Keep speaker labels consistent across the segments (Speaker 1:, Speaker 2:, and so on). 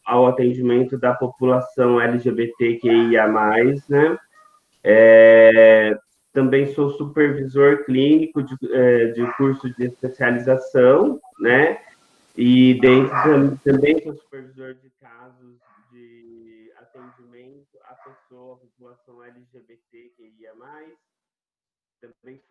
Speaker 1: ao atendimento da população LGBTQIA+, né? Também sou supervisor clínico de curso de especialização, né? E também sou supervisor de casos de atendimento à pessoa, à população LGBTQIA+. Também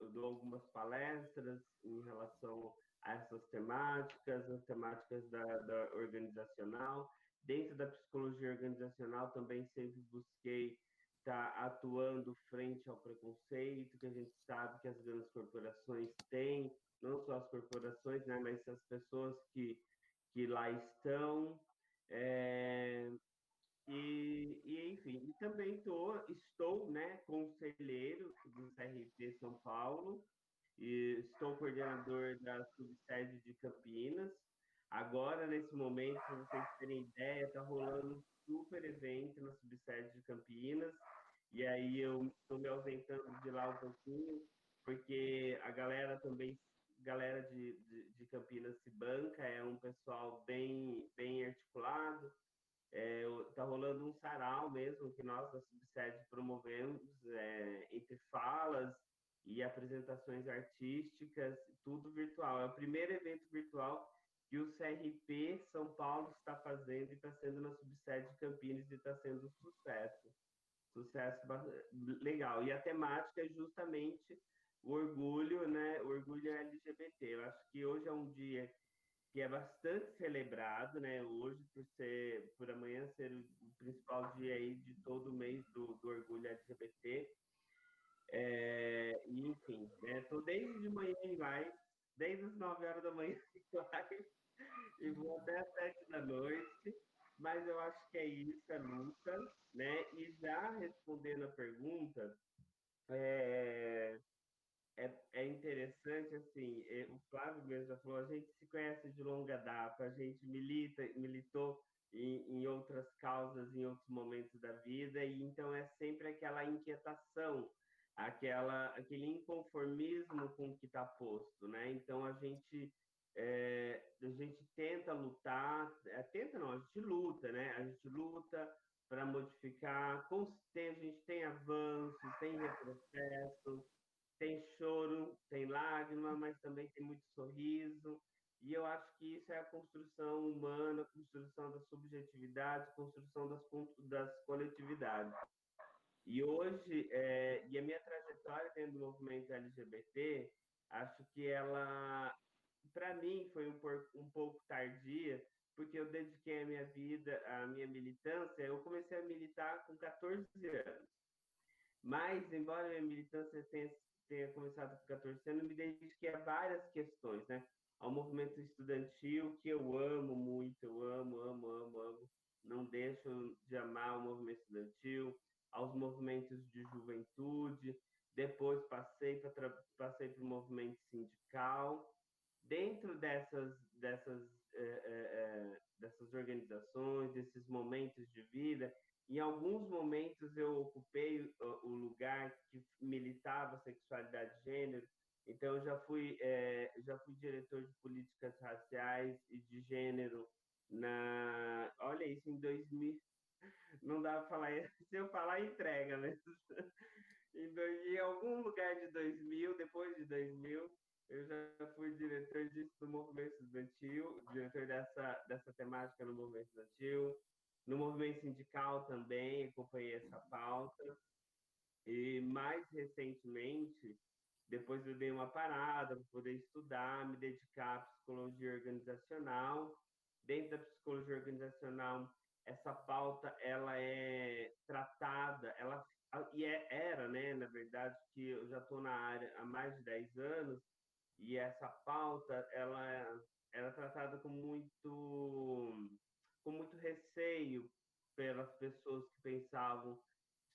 Speaker 1: eu dou algumas palestras em relação a essas temáticas, as temáticas da organizacional. Dentro da psicologia organizacional, também sempre busquei estar atuando frente ao preconceito, que a gente sabe que as grandes corporações têm, não só as corporações, né, mas as pessoas que lá estão. É, enfim, e também estou, né, conselheiro do CRP São Paulo, e estou coordenador da subsede de Campinas. Agora, nesse momento, para vocês terem ideia, está rolando um super evento na subsede de Campinas, e aí eu estou me ausentando de lá um pouquinho, porque a galera também, galera de Campinas se banca, é um pessoal bem articulado. Tá rolando um sarau mesmo que nós da subsede promovemos, entre falas e apresentações artísticas, tudo virtual. É o primeiro evento virtual que o CRP São Paulo está fazendo e está sendo na subsede de Campinas e está sendo um sucesso. Sucesso legal. E a temática é justamente o orgulho, né? O orgulho LGBT. Eu acho que hoje é um dia que é bastante celebrado, né? Hoje, por amanhã ser o principal dia aí de todo o mês do orgulho LGBT. E, enfim, estou desde de manhã em live, desde as 9 horas da manhã em live, e vou até as 7 da noite, mas eu acho que é isso, é luta, né? E já respondendo a pergunta, é, é interessante, assim, o Flávio mesmo já falou, a gente se conhece de longa data, a gente militou em outras causas, em outros momentos da vida, e então é sempre aquela inquietação, aquele inconformismo com o que está posto, né? Então a gente tenta lutar, tenta não, a gente luta, né? A gente luta para modificar, a gente tem avanços, tem retrocesso, tem choro, tem lágrima, mas também tem muito sorriso. E eu acho que isso é a construção humana, a construção da subjetividade, a construção das coletividades. E hoje, e a minha trajetória dentro do movimento LGBT, acho que ela, para mim, foi um pouco tardia, porque eu dediquei a minha vida, a minha militância, eu comecei a militar com 14 anos. Mas, embora a minha militância tenha começado com 14 anos, me dediquei a várias questões, né? Ao movimento estudantil, que eu amo muito, eu amo, amo, amo, amo. Não deixo de amar o movimento estudantil, aos movimentos de juventude. Depois passei para o movimento sindical. Dentro dessas organizações, desses momentos de vida, em alguns momentos eu ocupei o lugar que militava sexualidade de gênero, então já fui diretor de políticas raciais e de gênero olha isso, em 2000, não dá para falar, se eu falar entrega, mas em algum lugar de 2000, depois de 2000, eu já fui diretor do movimento estudantil, diretor dessa temática no movimento estudantil. No movimento sindical também acompanhei essa pauta. E mais recentemente, depois eu dei uma parada para poder estudar, me dedicar à psicologia organizacional. Dentro da psicologia organizacional, essa pauta ela é tratada, era, né, na verdade, que eu já estou na área há mais de 10 anos, e essa pauta ela era tratada com muito receio pelas pessoas que pensavam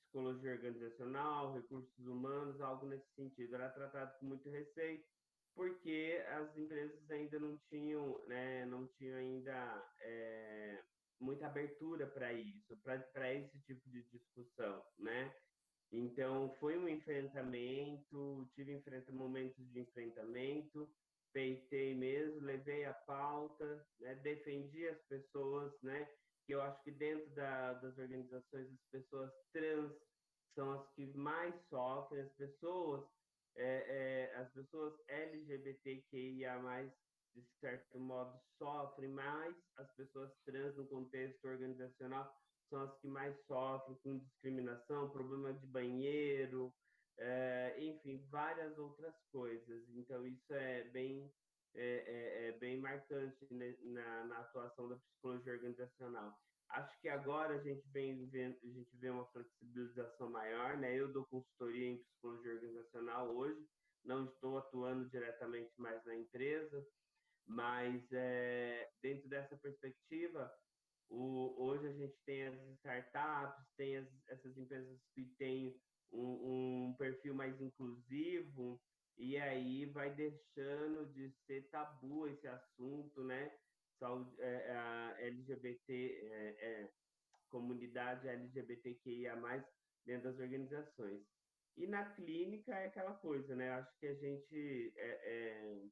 Speaker 1: psicologia organizacional, recursos humanos, algo nesse sentido. Era tratado com muito receio, porque as empresas ainda não tinham ainda muita abertura para isso, para esse tipo de discussão, né? Então, foi um enfrentamento, tive momentos de enfrentamento, peitei mesmo, levei a pauta, né, defendi as pessoas, né, que eu acho que dentro das organizações as pessoas trans são as que mais sofrem, as pessoas LGBTQIA+, de certo modo, sofrem mais, as pessoas trans no contexto organizacional são as que mais sofrem com discriminação, problema de banheiro, enfim, várias outras coisas. Então, isso é bem marcante, né, na atuação da psicologia organizacional. Acho que agora a gente vê uma flexibilização maior, né? Eu dou consultoria em psicologia organizacional hoje, não estou atuando diretamente mais na empresa, mas dentro dessa perspectiva, hoje a gente tem as startups, tem essas empresas que têm um perfil mais inclusivo, e aí vai deixando de ser tabu esse assunto, né? A LGBT, comunidade LGBTQIA+, dentro das organizações. E na clínica é aquela coisa, né? Acho que a gente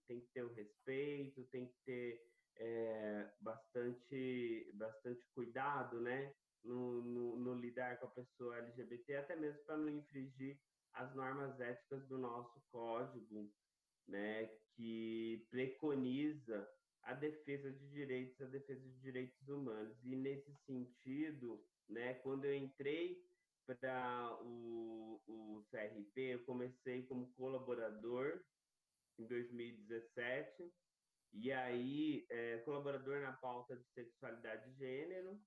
Speaker 1: tem que ter o respeito, tem que ter bastante cuidado, né? No lidar com a pessoa LGBT, até mesmo para não infringir as normas éticas do nosso código, né, que preconiza a defesa de direitos humanos. E nesse sentido, né, quando eu entrei para o CRP, eu comecei como colaborador em 2017, e aí colaborador na pauta de sexualidade e gênero.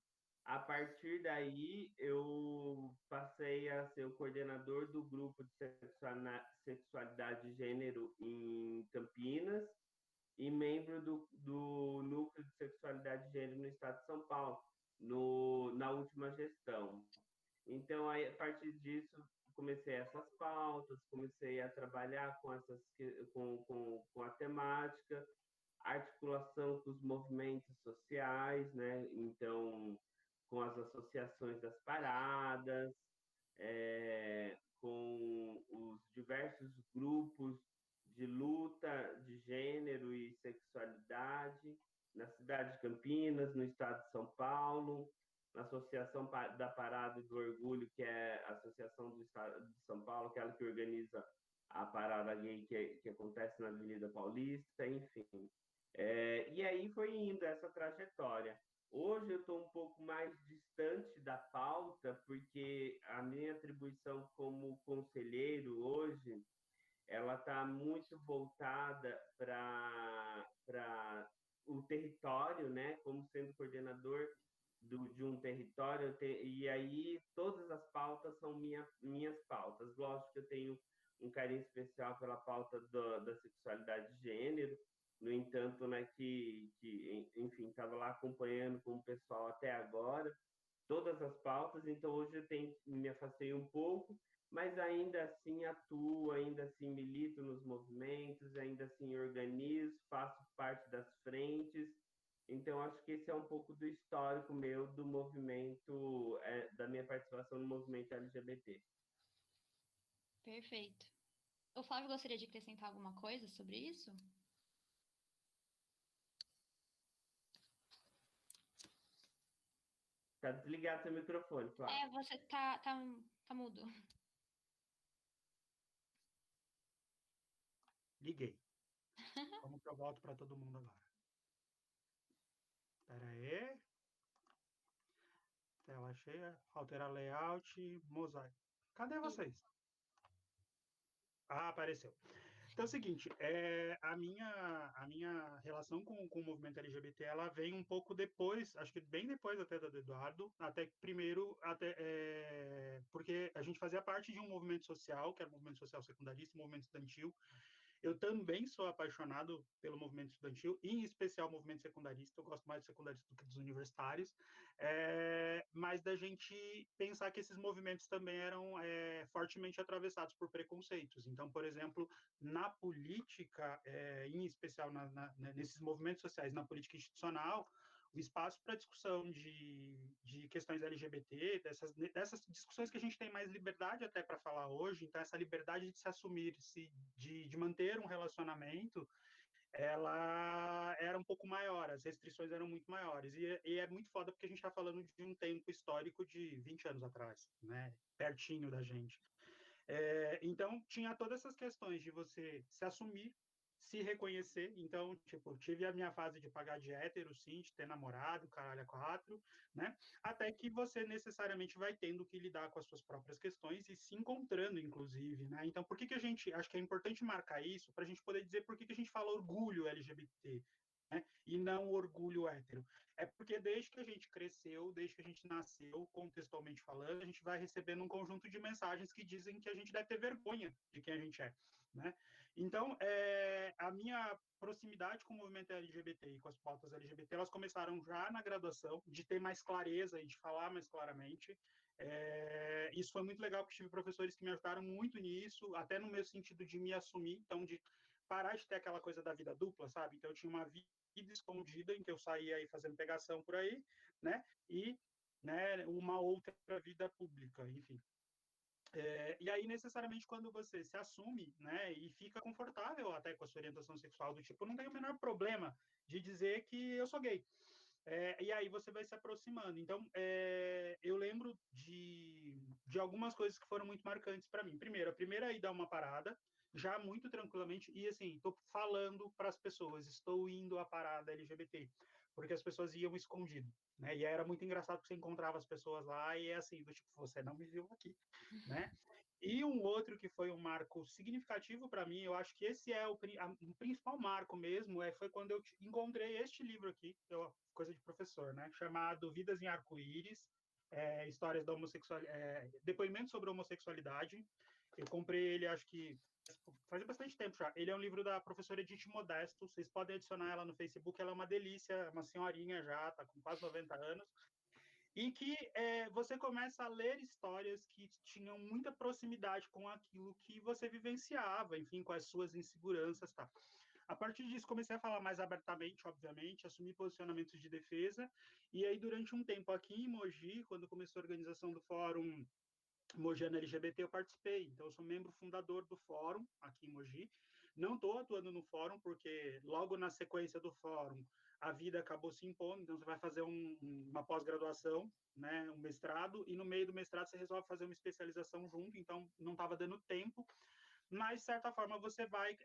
Speaker 1: A partir daí, eu passei a ser o coordenador do grupo de sexualidade e gênero em Campinas e membro do núcleo de sexualidade e gênero no estado de São Paulo, na última gestão. Então, aí, a partir disso, comecei essas pautas, comecei a trabalhar com a temática, articulação com os movimentos sociais, né? Então, com as associações das paradas, com os diversos grupos de luta de gênero e sexualidade na cidade de Campinas, no estado de São Paulo, na Associação da Parada e do Orgulho, que é a Associação do Estado de São Paulo, aquela que organiza a parada gay que acontece na Avenida Paulista, enfim. E aí foi indo essa trajetória. Hoje eu estou um pouco mais distante da pauta, porque a minha atribuição como conselheiro hoje, ela está muito voltada para o território, né? Como sendo coordenador de um território, e aí todas as pautas são minhas pautas. Lógico que eu tenho um carinho especial pela pauta da sexualidade de gênero, no entanto, né, enfim, estava lá acompanhando com o pessoal até agora, todas as pautas, então hoje me afastei um pouco, mas ainda assim atuo, ainda assim milito nos movimentos, ainda assim organizo, faço parte das frentes. Então, acho que esse é um pouco do histórico meu do movimento, da minha participação no movimento LGBT.
Speaker 2: Perfeito. O Flávio gostaria de acrescentar alguma coisa sobre isso?
Speaker 1: Tá desligado seu microfone, Flávio.
Speaker 2: Você tá mudo.
Speaker 3: Liguei. Como que eu volto para todo mundo agora? Espera aí. Tela cheia. Alterar layout. Mosaico. Cadê vocês? Ah, apareceu. Então é o seguinte, a minha relação com o movimento LGBT, ela vem um pouco depois, acho que bem depois até do Eduardo, até primeiro, porque a gente fazia parte de um movimento social, que era o movimento social secundarista, o movimento estudantil. Eu também sou apaixonado pelo movimento estudantil, em especial o movimento secundarista. Eu gosto mais do secundarista do que dos universitários. Mas da gente pensar que esses movimentos também eram fortemente atravessados por preconceitos. Então, por exemplo, na política, em especial nesses movimentos sociais, na política institucional, o espaço para discussão de questões LGBT, dessas discussões que a gente tem mais liberdade até para falar hoje, então essa liberdade de se assumir, de manter um relacionamento, ela era um pouco maior, as restrições eram muito maiores. E é muito foda porque a gente está falando de um tempo histórico de 20 anos atrás, né? Pertinho da gente. Então, tinha todas essas questões de você se assumir, se reconhecer. Então, tipo, tive a minha fase de pagar de hétero, sim, de ter namorado, caralho, a quatro, né? Até que você necessariamente vai tendo que lidar com as suas próprias questões e se encontrando, inclusive, né? Então, por que que a gente, acho que é importante marcar isso para a gente poder dizer por que que a gente fala orgulho LGBT, né? E não orgulho hétero. É porque desde que a gente cresceu, desde que a gente nasceu, contextualmente falando, a gente vai recebendo um conjunto de mensagens que dizem que a gente deve ter vergonha de quem a gente é, né? Então, a minha proximidade com o movimento LGBT e com as pautas LGBT, elas começaram já na graduação, de ter mais clareza e de falar mais claramente. Isso foi muito legal, porque tive professores que me ajudaram muito nisso, até no meu sentido de me assumir, então de parar de ter aquela coisa da vida dupla, sabe? Então eu tinha uma vida escondida em que eu saía aí fazendo pegação por aí, né? E, né, uma outra vida pública, enfim. E aí, necessariamente, quando você se assume, né, e fica confortável até com a sua orientação sexual, do tipo, eu não tenho o menor problema de dizer que eu sou gay. E aí você vai se aproximando. Então, eu lembro de algumas coisas que foram muito marcantes para mim. Primeiro, a primeira é ir dar uma parada, já muito tranquilamente, e assim, estou falando para as pessoas, estou indo à parada LGBT, porque as pessoas iam escondido, né? E era muito engraçado porque você encontrava as pessoas lá e é assim, do tipo, você não me viu aqui, né? E um outro que foi um marco significativo para mim, eu acho que esse é o principal marco mesmo, foi quando eu encontrei este livro aqui, coisa de professor, né? Chamado Vidas em Arco-Íris, histórias da homossexualidade, depoimentos sobre homossexualidade. Eu comprei ele, acho que faz bastante tempo já. Ele é um livro da professora Edith Modesto. Vocês podem adicionar ela no Facebook. Ela é uma delícia, uma senhorinha já, está com quase 90 anos. E que você começa a ler histórias que tinham muita proximidade com aquilo que você vivenciava, enfim, com as suas inseguranças, tá? A partir disso, comecei a falar mais abertamente, obviamente, assumir posicionamentos de defesa. E aí, durante um tempo aqui em Mogi, quando começou a organização do Fórum Mogiana LGBT, eu participei. Então, eu sou membro fundador do fórum aqui em Mogi. Não estou atuando no fórum, porque logo na sequência do fórum, a vida acabou se impondo. Então, você vai fazer uma pós-graduação, né, um mestrado, e no meio do mestrado você resolve fazer uma especialização junto. Então, não estava dando tempo. Mas, de certa forma, você vai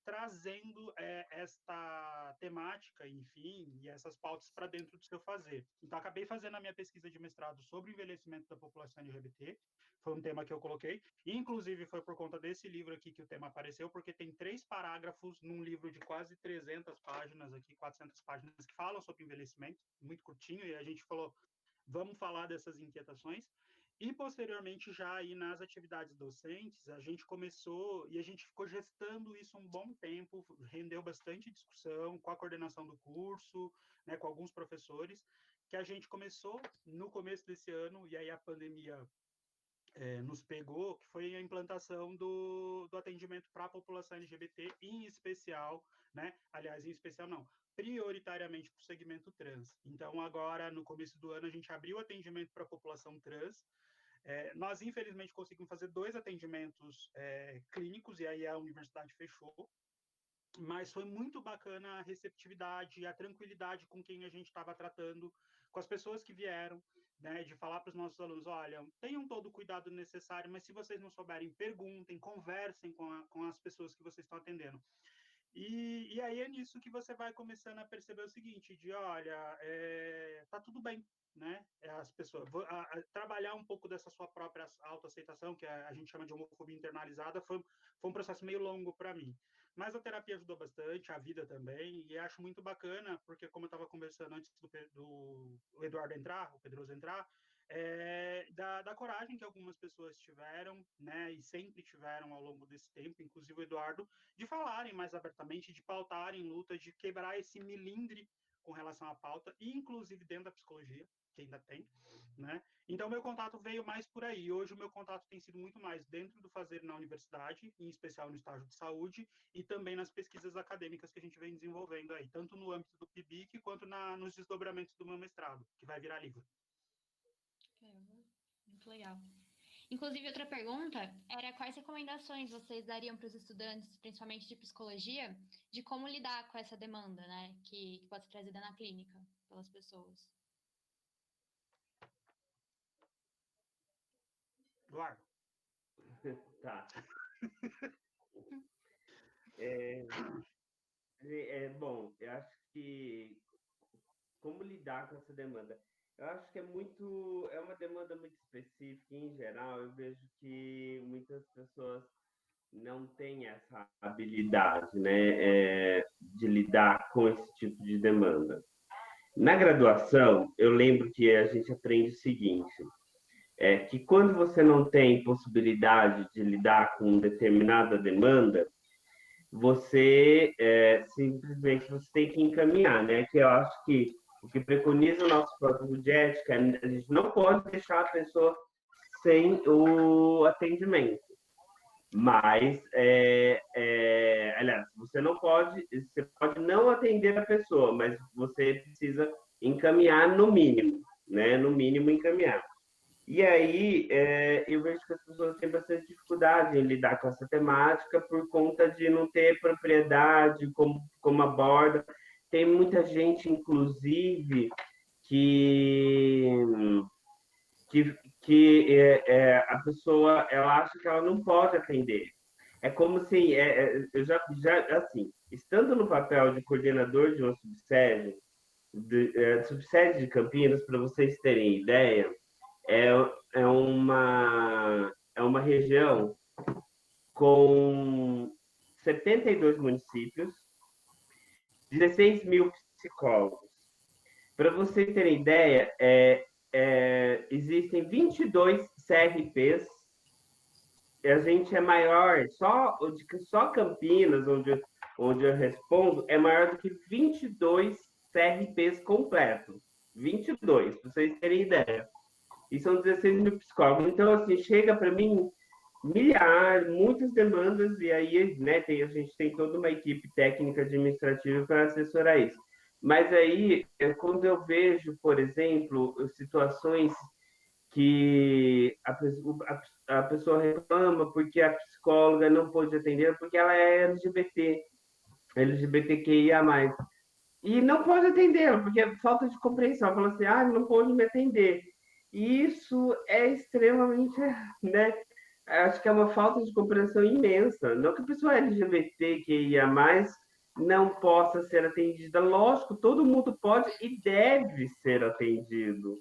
Speaker 3: trazendo esta temática, enfim, e essas pautas para dentro do seu fazer. Então, acabei fazendo a minha pesquisa de mestrado sobre o envelhecimento da população LGBT, foi um tema que eu coloquei, e, inclusive, foi por conta desse livro aqui que o tema apareceu, porque tem 3 parágrafos num livro de quase 300 páginas aqui, 400 páginas, que falam sobre envelhecimento, muito curtinho, e a gente falou, vamos falar dessas inquietações. E, posteriormente, já aí nas atividades docentes, a gente começou e a gente ficou gestando isso um bom tempo, rendeu bastante discussão com a coordenação do curso, né, com alguns professores, que a gente começou no começo desse ano, e aí a pandemia nos pegou, que foi a implantação do atendimento para a população LGBT, em especial, né? Aliás, em especial não, prioritariamente para o segmento trans. Então, agora, no começo do ano, a gente abriu atendimento para a população trans. Nós, infelizmente, conseguimos fazer 2 atendimentos clínicos, e aí a universidade fechou, mas foi muito bacana a receptividade, a tranquilidade com quem a gente estava tratando, com as pessoas que vieram, né, de falar para os nossos alunos, olha, tenham todo o cuidado necessário, mas se vocês não souberem, perguntem, conversem com as pessoas que vocês estão atendendo. E aí é nisso que você vai começando a perceber o seguinte, de olha, tá tudo bem, né? As pessoas trabalhar um pouco dessa sua própria autoaceitação, que a gente chama de homofobia internalizada, foi um processo meio longo para mim. Mas a terapia ajudou bastante, a vida também, e acho muito bacana, porque como eu estava conversando antes do Eduardo entrar, o Pedroso entrar, da coragem que algumas pessoas tiveram, né, e sempre tiveram ao longo desse tempo, inclusive o Eduardo, de falarem mais abertamente, de pautarem luta, de quebrar esse milindre com relação à pauta, e inclusive dentro da psicologia, que ainda tem, né? Então, meu contato veio mais por aí. Hoje, o meu contato tem sido muito mais dentro do fazer na universidade, em especial no estágio de saúde, e também nas pesquisas acadêmicas que a gente vem desenvolvendo aí, tanto no âmbito do PIBIC, quanto nos desdobramentos do meu mestrado, que vai virar livro.
Speaker 2: Muito legal. Inclusive, outra pergunta era quais recomendações vocês dariam para os estudantes, principalmente de psicologia, de como lidar com essa demanda, né, que pode ser trazida na clínica pelas pessoas.
Speaker 3: Claro.
Speaker 1: Tá. Bom, eu acho que como lidar com essa demanda? Eu acho que é uma demanda muito específica em geral. Eu vejo que muitas pessoas não têm essa habilidade, né, de lidar com esse tipo de demanda. Na graduação, eu lembro que a gente aprende o seguinte, que quando você não tem possibilidade de lidar com determinada demanda, você simplesmente você tem que encaminhar, né? Que eu acho que o que preconiza o nosso código de ética, a gente não pode deixar a pessoa sem o atendimento. Mas, aliás, você pode não atender a pessoa, mas você precisa encaminhar no mínimo, né? No mínimo encaminhar. E aí, eu vejo que as pessoas têm bastante dificuldade em lidar com essa temática por conta de não ter propriedade, como aborda. Tem muita gente, inclusive, que, a pessoa ela acha que ela não pode atender. É como se, eu já, assim, estando no papel de coordenador de uma subsede, subsede de Campinas, para vocês terem ideia, é, é uma região com 72 municípios, 16 mil psicólogos. Para vocês terem ideia, existem 22 CRPs, e a gente é maior, só Campinas, onde eu respondo, é maior do que 22 CRPs completos. 22, para vocês terem ideia. E são 16 mil psicólogos. Então, assim, chega para mim muitas demandas, e aí, né, a gente tem toda uma equipe técnica administrativa para assessorar isso. Mas aí, quando eu vejo, por exemplo, situações que a pessoa reclama porque a psicóloga não pôde atender porque ela é LGBT, LGBTQIA+. E não pode atendê-la, porque é falta de compreensão. Fala assim, não pode me atender. E isso é extremamente, né? Acho que é uma falta de compreensão imensa. Não que a pessoa LGBTQIA+, não possa ser atendida. Lógico, todo mundo pode e deve ser atendido,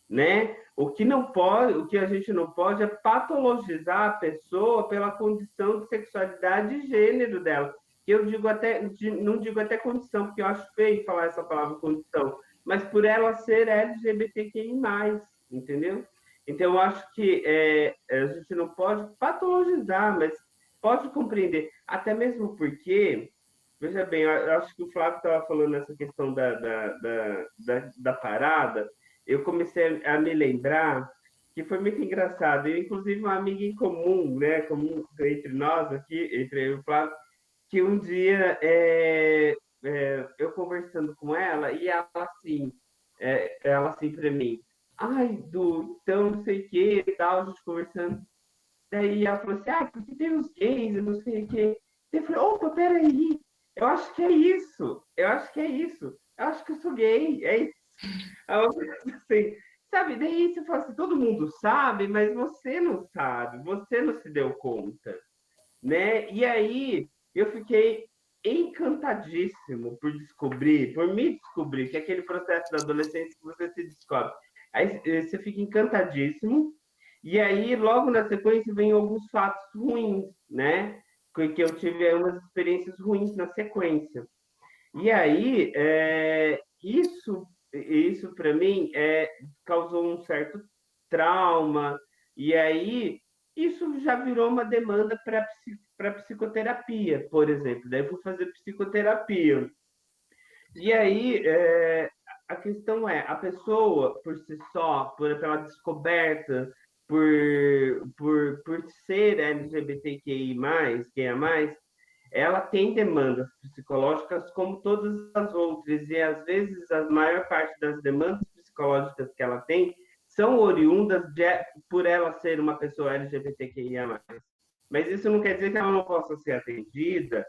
Speaker 1: né? O que não pode, o que a gente não pode é patologizar a pessoa pela condição de sexualidade e gênero dela. Eu digo não digo até condição, porque eu acho feio falar essa palavra condição, mas por ela ser LGBTQI+, entendeu? Então, eu acho que a gente não pode patologizar, mas pode compreender, até mesmo porque, veja bem, eu acho que o Flávio estava falando nessa questão da parada, eu comecei a me lembrar que foi muito engraçado. Eu, inclusive, uma amiga em comum, né, comum entre nós aqui, entre eu e o Flávio, que um dia eu conversando com ela e ela assim para mim, ai, Du, então não sei o que e tal, a gente conversando. Daí ela falou assim, porque tem os gays e não sei o que. Eu falei, opa, peraí, eu acho que é isso, eu acho que é isso, eu acho que eu sou gay, é isso. Ela falou assim, sabe, daí você fala assim, todo mundo sabe, mas você não sabe, você não se deu conta, né? E aí eu fiquei encantadíssimo por me descobrir, que é aquele processo da adolescência que você se descobre. Aí você fica encantadíssimo, e aí logo na sequência vem alguns fatos ruins, né? Que eu tive umas experiências ruins na sequência. E aí, isso para mim causou um certo trauma, e aí isso já virou uma demanda para psicoterapia, por exemplo. Daí eu fui fazer psicoterapia. E aí, a questão é, a pessoa, por si só, pela descoberta, por ser LGBTQI+, quem é mais, ela tem demandas psicológicas como todas as outras, e às vezes a maior parte das demandas psicológicas que ela tem são oriundas por ela ser uma pessoa LGBTQIA+. Mas isso não quer dizer que ela não possa ser atendida,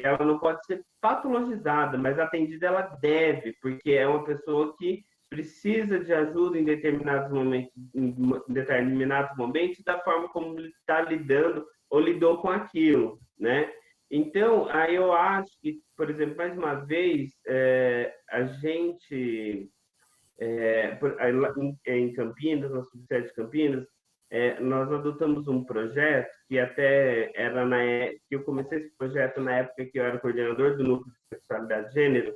Speaker 1: ela não pode ser patologizada, mas atendida ela deve, porque é uma pessoa que precisa de ajuda em determinados momentos, da forma como ele está lidando ou lidou com aquilo, né? Então, aí eu acho que, por exemplo, mais uma vez, a gente, em Campinas, na subsede de Campinas, nós adotamos um projeto que até era que eu comecei esse projeto na época que eu era coordenador do Núcleo de Sexualidade e Gênero,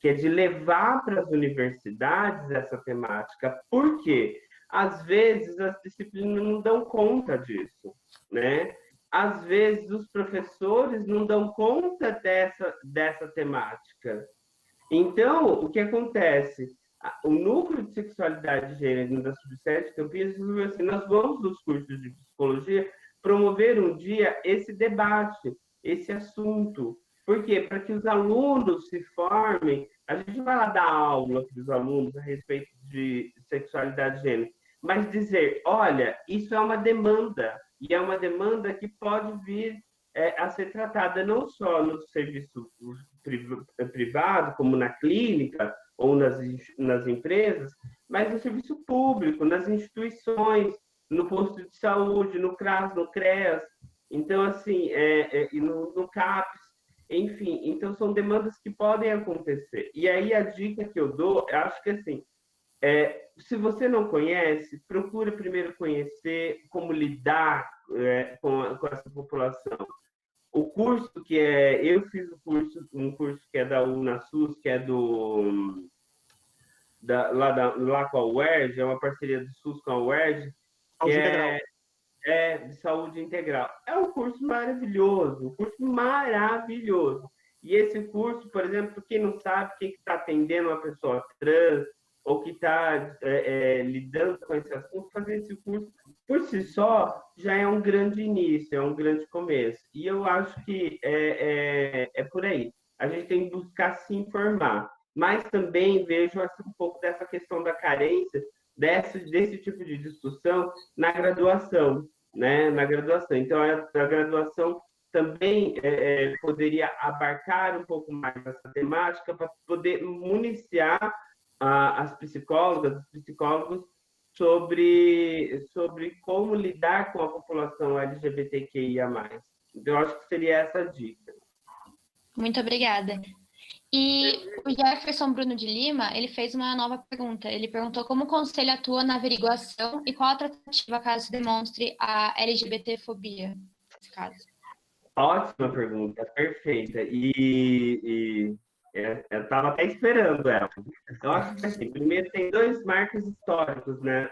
Speaker 1: que é de levar para as universidades essa temática. Por quê? Às vezes as disciplinas não dão conta disso, né? Às vezes os professores não dão conta dessa temática. Então, o que acontece? O núcleo de sexualidade e gênero da Subsede de Campinas resolveu assim: nós vamos, nos cursos de psicologia, promover um dia esse debate, esse assunto. Por quê? Para que os alunos se formem. A gente vai lá dar aula para os alunos a respeito de sexualidade e gênero, mas dizer: olha, isso é uma demanda, e é uma demanda que pode vir a ser tratada não só no serviço privado, como na clínica ou nas empresas, mas no serviço público, nas instituições, no posto de saúde, no CRAS, no CREAS, então, assim, e no CAPES, enfim, então são demandas que podem acontecer. E aí a dica que eu dou, eu acho que assim, se você não conhece, procure primeiro conhecer como lidar com essa população. O curso eu fiz um curso que é da Unasus, que é lá com a UERJ, é uma parceria do SUS com a UERJ, que de saúde integral. É um curso maravilhoso, E esse curso, por exemplo, quem não sabe, quem está atendendo uma pessoa trans, ou que está lidando com esse assunto, fazer esse curso, por si só, já é um grande início, é um grande começo. E eu acho que é por aí. A gente tem que buscar se informar. Mas também vejo um pouco dessa questão da carência, desse tipo de discussão na graduação, né? Na graduação. Então, a graduação também poderia abarcar um pouco mais essa temática para poder municiar as psicólogas, os psicólogos sobre como lidar com a população LGBTQIA+. Então, eu acho que seria essa a dica.
Speaker 2: Muito obrigada. E o Jefferson Bruno de Lima, ele fez uma nova pergunta. Ele perguntou como o Conselho atua na averiguação e qual a tratativa caso se demonstre a LGBTfobia, nesse caso.
Speaker 1: Ótima pergunta, perfeita. E eu estava até esperando ela. Eu acho que, assim, primeiro, tem 2 marcos históricos, né,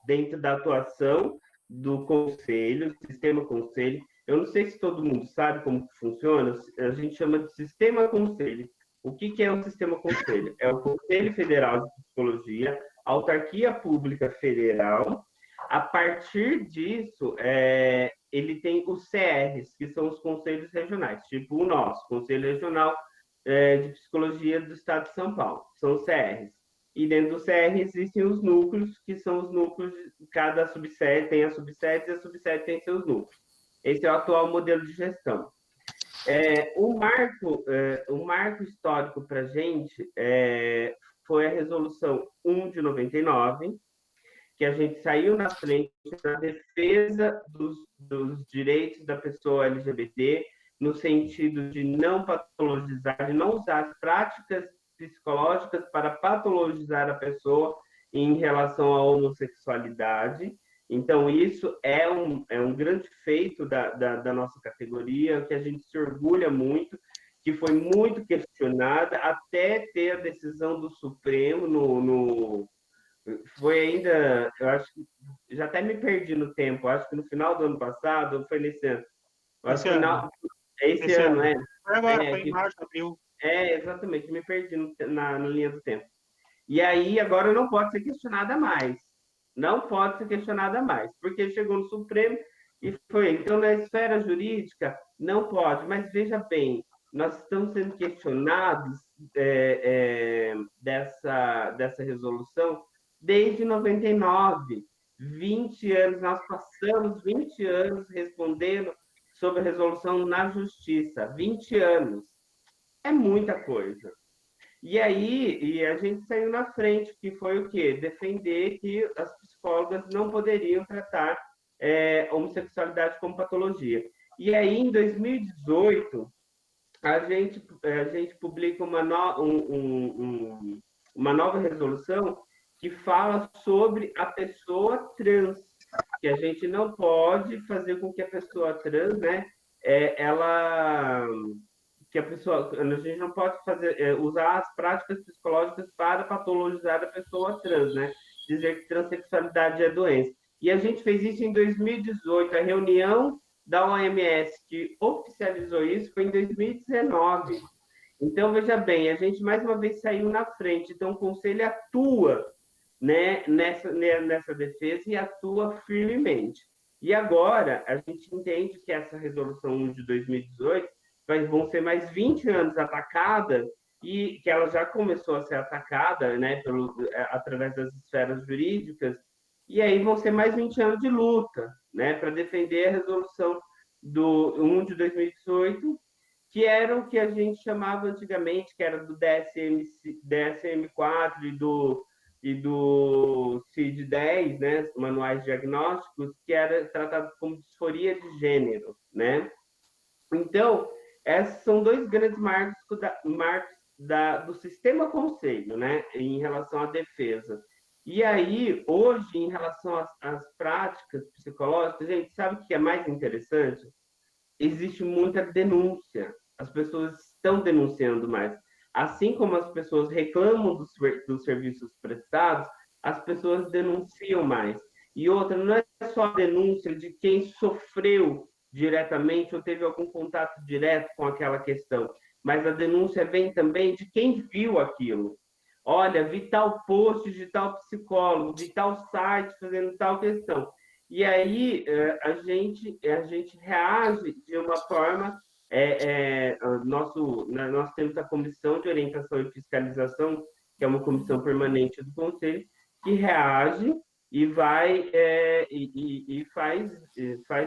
Speaker 1: dentro da atuação do Conselho, sistema Conselho. Eu não sei se todo mundo sabe como funciona, a gente chama de sistema Conselho. O que é o sistema Conselho? É o Conselho Federal de Psicologia, autarquia pública federal. A partir disso, ele tem os CRs, que são os conselhos regionais, tipo o nosso, Conselho Regional de Psicologia do Estado de São Paulo, são os CRs. E dentro do CR existem os núcleos, que são os núcleos, cada subsede tem as subsedes e a subsede tem seus núcleos. Esse é o atual modelo de gestão. O marco histórico para a gente foi a Resolução 1 de 99, que a gente saiu na frente da defesa dos direitos da pessoa LGBT, no sentido de não patologizar, de não usar as práticas psicológicas para patologizar a pessoa em relação à homossexualidade. Então, isso é um grande feito da nossa categoria, que a gente se orgulha muito, que foi muito questionada, até ter a decisão do Supremo foi ainda, eu acho que já até me perdi no tempo, acho que no final do ano passado, ou foi nesse ano? Esse ano, né?
Speaker 3: Foi agora, foi em março, abril.
Speaker 1: Exatamente, me perdi na linha do tempo. E aí, agora não pode ser questionada mais. Não pode ser questionada mais, porque chegou no Supremo e foi. Então, na esfera jurídica, não pode. Mas veja bem, nós estamos sendo questionados dessa resolução desde 99. 20 anos, nós passamos 20 anos respondendo sobre a resolução na justiça. 20 anos. É muita coisa. E aí, a gente saiu na frente, que foi o quê? Defender que as psicólogas não poderiam tratar homossexualidade como patologia. E aí, em 2018, a gente publica uma nova resolução que fala sobre a pessoa trans, que a gente não pode fazer com que a pessoa trans, né, ela que a gente não pode usar as práticas psicológicas para patologizar a pessoa trans, né? Dizer que transexualidade é doença. E a gente fez isso em 2018, a reunião da OMS que oficializou isso foi em 2019. Então, veja bem, a gente mais uma vez saiu na frente. Então, o Conselho atua, né, nessa defesa e atua firmemente. E agora, a gente entende que essa resolução 1 de 2018 vão ser mais 20 anos atacada, e que ela já começou a ser atacada, né, através das esferas jurídicas, e aí vão ser mais 20 anos de luta, né, para defender a resolução do 1 de 2018, que era o que a gente chamava antigamente, que era do DSM-4 e do CID-10, né, manuais diagnósticos, que era tratado como disforia de gênero, né? Então, esses são dois grandes marcos do sistema conselho, né, em relação à defesa. E aí, hoje, em relação às práticas psicológicas, a gente sabe o que é mais interessante? Existe muita denúncia. As pessoas estão denunciando mais. Assim como as pessoas reclamam dos serviços prestados, as pessoas denunciam mais. E outra, não é só a denúncia de quem sofreu diretamente ou teve algum contato direto com aquela questão, mas a denúncia vem também de quem viu aquilo. Olha, vi tal post de tal psicólogo, vi tal site fazendo tal questão. E aí a gente reage de uma forma. Nós temos a Comissão de Orientação e Fiscalização, que é uma comissão permanente do Conselho, que reage e faz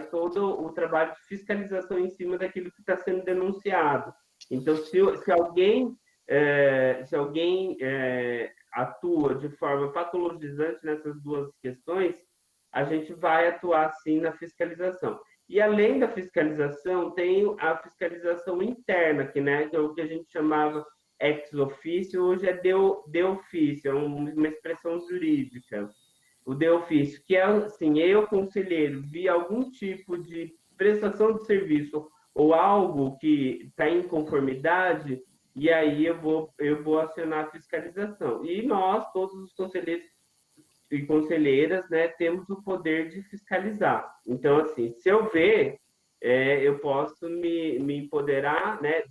Speaker 1: todo o trabalho de fiscalização em cima daquilo que está sendo denunciado. Então, se alguém atua de forma patologizante nessas duas questões, a gente vai atuar sim na fiscalização. E além da fiscalização, tem a fiscalização interna, que é o que a gente chamava ex officio, hoje é de officio, é uma expressão jurídica. O de ofício, que é assim, eu, conselheiro, vi algum tipo de prestação de serviço ou algo que está em conformidade, e aí eu vou acionar a fiscalização. E nós, todos os conselheiros e conselheiras, né, temos o poder de fiscalizar. Então, assim, se eu ver, eu posso me empoderar, né,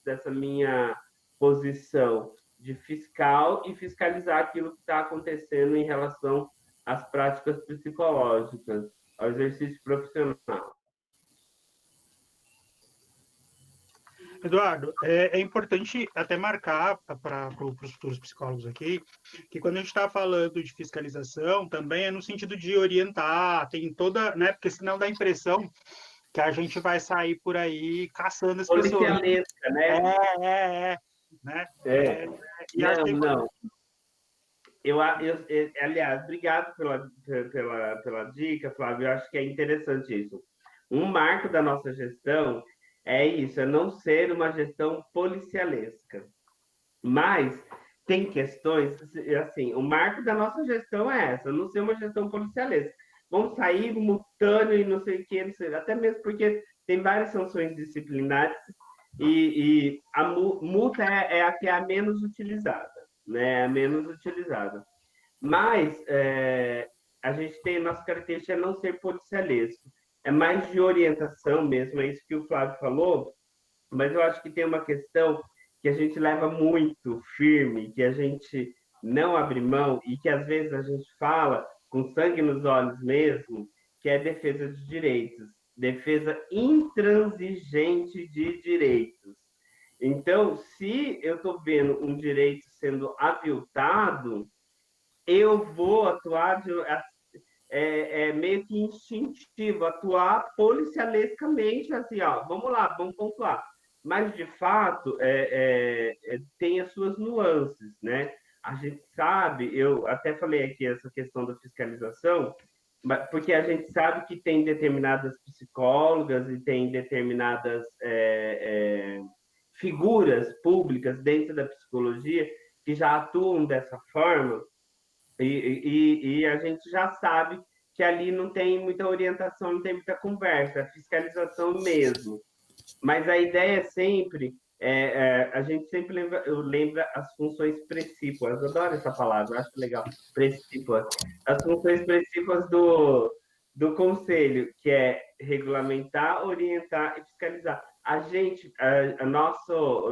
Speaker 1: dessa minha posição de fiscal e fiscalizar aquilo que está acontecendo em relação às práticas psicológicas, ao exercício profissional.
Speaker 3: Eduardo, é importante até marcar para os futuros psicólogos aqui que quando a gente está falando de fiscalização, também é no sentido de orientar, tem toda, né? Porque senão dá a impressão que a gente vai sair por aí caçando as pessoas.
Speaker 1: Policialesca, né?
Speaker 3: Né?
Speaker 1: Não. Aliás, obrigado pela dica, Flávio. Eu acho que é interessante isso. Um marco da nossa gestão é isso, é não ser uma gestão policialesca. Mas tem questões, assim, o marco da nossa gestão é essa, não ser uma gestão policialesca. Vamos sair multando e não sei o que, até mesmo porque tem várias sanções disciplinares e a multa é a que é a menos utilizada, né? A menos utilizada. Mas a gente tem, nossa característica é não ser policialesco. É mais de orientação mesmo, é isso que o Flávio falou, mas eu acho que tem uma questão que a gente leva muito firme, que a gente não abre mão e que às vezes a gente fala com sangue nos olhos mesmo, que é defesa de direitos, defesa intransigente de direitos. Então, se eu estou vendo um direito sendo aviltado, eu vou atuar meio que instintivo, atuar policialescamente, assim, ó, vamos lá, vamos pontuar. Mas, de fato, tem as suas nuances, né? A gente sabe, eu até falei aqui essa questão da fiscalização, porque a gente sabe que tem determinadas psicólogas e tem determinadas figuras públicas dentro da psicologia que já atuam dessa forma, e a gente já sabe que ali não tem muita orientação, não tem muita conversa, é fiscalização mesmo. Mas a ideia é sempre, a gente sempre lembra as funções precípuas, adoro essa palavra, acho legal, precípuas. As funções precípuas do conselho, que é regulamentar, orientar e fiscalizar. A gente, o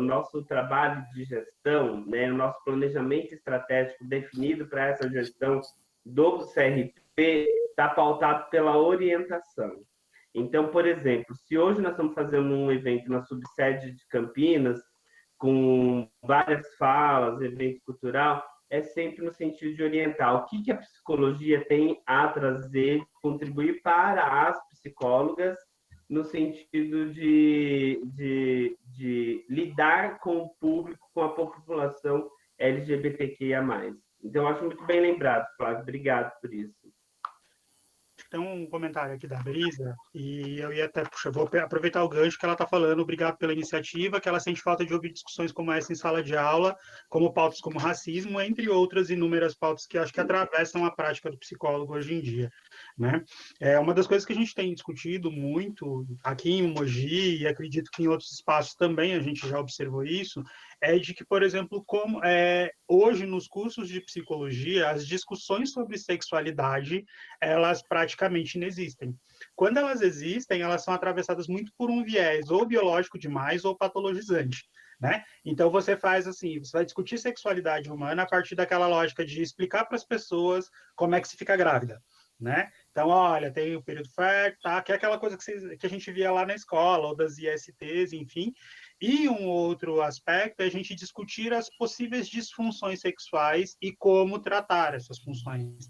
Speaker 1: nosso trabalho de gestão, né, o nosso planejamento estratégico definido para essa gestão do CRP está pautado pela orientação. Então, por exemplo, se hoje nós estamos fazendo um evento na subsede de Campinas, com várias falas, evento cultural, é sempre no sentido de orientar o que a psicologia tem a trazer, contribuir para as psicólogas, no sentido de lidar com o público, com a população LGBTQIA+. Então, eu acho muito bem lembrado, Flávio. Obrigado por isso.
Speaker 3: Tem um comentário aqui da Brisa, e eu ia até, vou aproveitar o gancho que ela está falando, obrigado pela iniciativa, que ela sente falta de ouvir discussões como essa em sala de aula, como pautas como racismo, entre outras inúmeras pautas que acho que atravessam a prática do psicólogo hoje em dia, né? Uma das coisas que a gente tem discutido muito aqui em Mogi, e acredito que em outros espaços também a gente já observou isso, é de que, por exemplo, como hoje nos cursos de psicologia, as discussões sobre sexualidade, elas praticamente não existem. Quando elas existem, elas são atravessadas muito por um viés ou biológico demais ou patologizante, né? Então você faz assim, você vai discutir sexualidade humana a partir daquela lógica de explicar para as pessoas como é que se fica grávida, né? Então, olha, tem o período fértil, tá? Que é aquela coisa que a gente via lá na escola, ou das ISTs, enfim. E um outro aspecto é a gente discutir as possíveis disfunções sexuais e como tratar essas funções.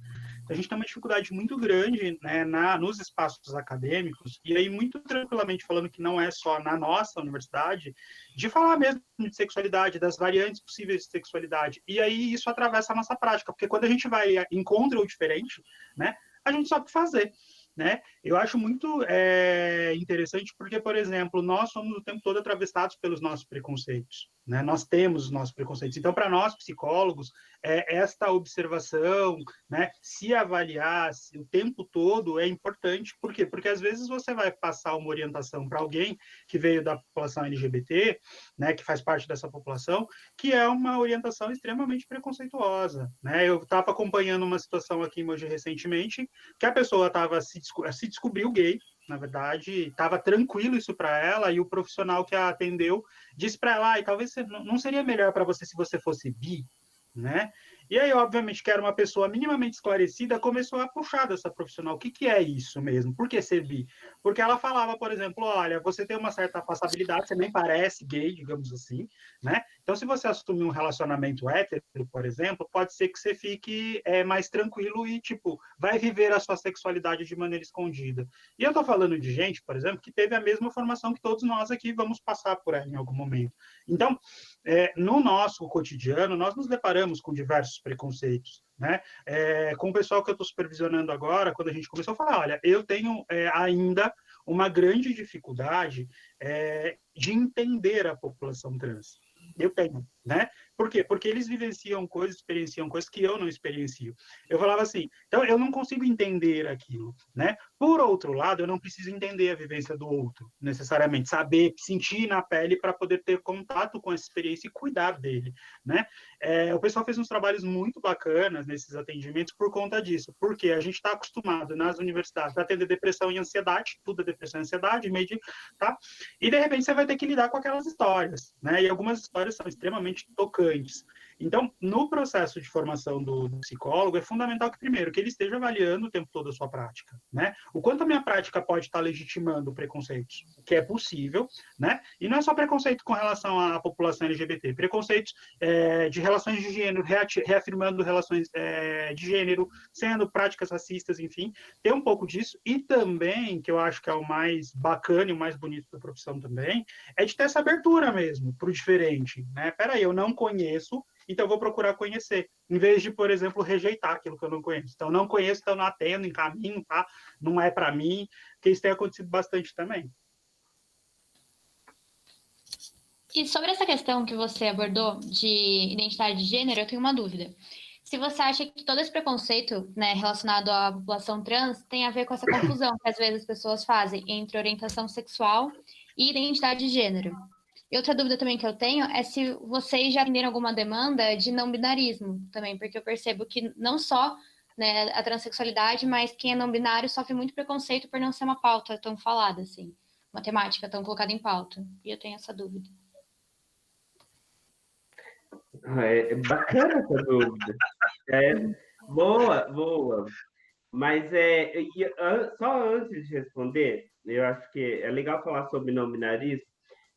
Speaker 3: A gente tem uma dificuldade muito grande, né, nos espaços acadêmicos, e aí muito tranquilamente falando que não é só na nossa universidade, de falar mesmo de sexualidade, das variantes possíveis de sexualidade. E aí isso atravessa a nossa prática, porque quando a gente vai encontra o diferente, né, a gente sabe fazer. Né? Eu acho muito interessante porque, por exemplo, nós somos o tempo todo atravessados pelos nossos preconceitos. Né? Nós temos os nossos preconceitos. Então, para nós, psicólogos, esta observação, né, se avaliar o tempo todo é importante. Por quê? Porque, às vezes, você vai passar uma orientação para alguém que veio da população LGBT, né, que faz parte dessa população, que é uma orientação extremamente preconceituosa. Né? Eu estava acompanhando uma situação aqui em Mogi recentemente, que a pessoa estava se descobriu gay, na verdade, estava tranquilo isso para ela, e o profissional que a atendeu disse para ela, talvez não seria melhor para você se você fosse bi, né? E aí, obviamente, que era uma pessoa minimamente esclarecida, começou a puxar dessa profissional. O que é isso mesmo? Por que ser bi? Porque ela falava, por exemplo, olha, você tem uma certa passabilidade, você nem parece gay, digamos assim, né? Então, se você assumir um relacionamento hétero, por exemplo, pode ser que você fique mais tranquilo e, tipo, vai viver a sua sexualidade de maneira escondida. E eu tô falando de gente, por exemplo, que teve a mesma formação que todos nós aqui vamos passar por ela em algum momento. Então, no nosso cotidiano, nós nos deparamos com diversos preconceitos, né? Com o pessoal que eu estou supervisionando agora, quando a gente começou a falar, olha, eu tenho ainda uma grande dificuldade de entender a população trans. Eu tenho, né? Por quê? Porque eles vivenciam coisas, experienciam coisas que eu não experiencio. Eu falava assim, então eu não consigo entender aquilo, né? Por outro lado, eu não preciso entender a vivência do outro, necessariamente, saber, sentir na pele para poder ter contato com essa experiência e cuidar dele, né? O pessoal fez uns trabalhos muito bacanas nesses atendimentos por conta disso, porque a gente está acostumado nas universidades a atender depressão e ansiedade, tudo é depressão e ansiedade, tá? E de repente você vai ter que lidar com aquelas histórias, né? E algumas histórias são extremamente extremamente tocantes. Então, no processo de formação do psicólogo, é fundamental que, primeiro, que ele esteja avaliando o tempo todo a sua prática, né? O quanto a minha prática pode estar legitimando preconceitos, que é possível, né? E não é só preconceito com relação à população LGBT, preconceitos de relações de gênero, reafirmando relações de gênero, sendo práticas racistas, enfim, tem um pouco disso. E também, que eu acho que é o mais bacana e o mais bonito da profissão também, é de ter essa abertura mesmo para o diferente, né? Peraí, eu não conheço, então eu vou procurar conhecer, em vez de, por exemplo, rejeitar aquilo que eu não conheço. Então, não conheço, então não atendo, encaminho, tá? Não é para mim, porque isso tem acontecido bastante também.
Speaker 2: E sobre essa questão que você abordou de identidade de gênero, eu tenho uma dúvida. Se você acha que todo esse preconceito, né, relacionado à população trans tem a ver com essa confusão que às vezes as pessoas fazem entre orientação sexual e identidade de gênero. E outra dúvida também que eu tenho é se vocês já atenderam alguma demanda de não binarismo também, porque eu percebo que não só, né, a transexualidade, mas quem é não binário sofre muito preconceito por não ser uma pauta tão falada, assim, uma temática tão colocada em pauta. E eu tenho essa dúvida.
Speaker 1: É bacana essa dúvida. Boa. Mas só antes de responder, eu acho que é legal falar sobre não binarismo,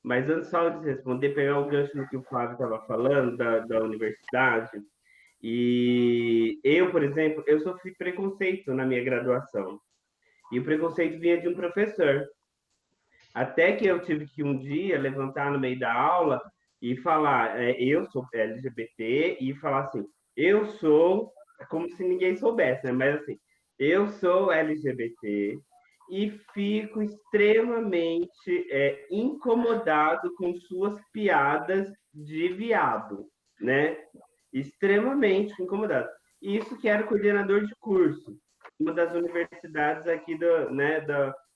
Speaker 1: mas antes só de responder, pegar o gancho no que o Flávio estava falando, da universidade. E eu, por exemplo, eu sofri preconceito na minha graduação. E o preconceito vinha de um professor. Até que eu tive que um dia levantar no meio da aula e falar, eu sou LGBT, e falar assim, eu sou, como se ninguém soubesse, né? Mas assim, eu sou LGBT e fico extremamente incomodado com suas piadas de viado, né? Extremamente incomodado. Isso que era coordenador de curso, uma das universidades aqui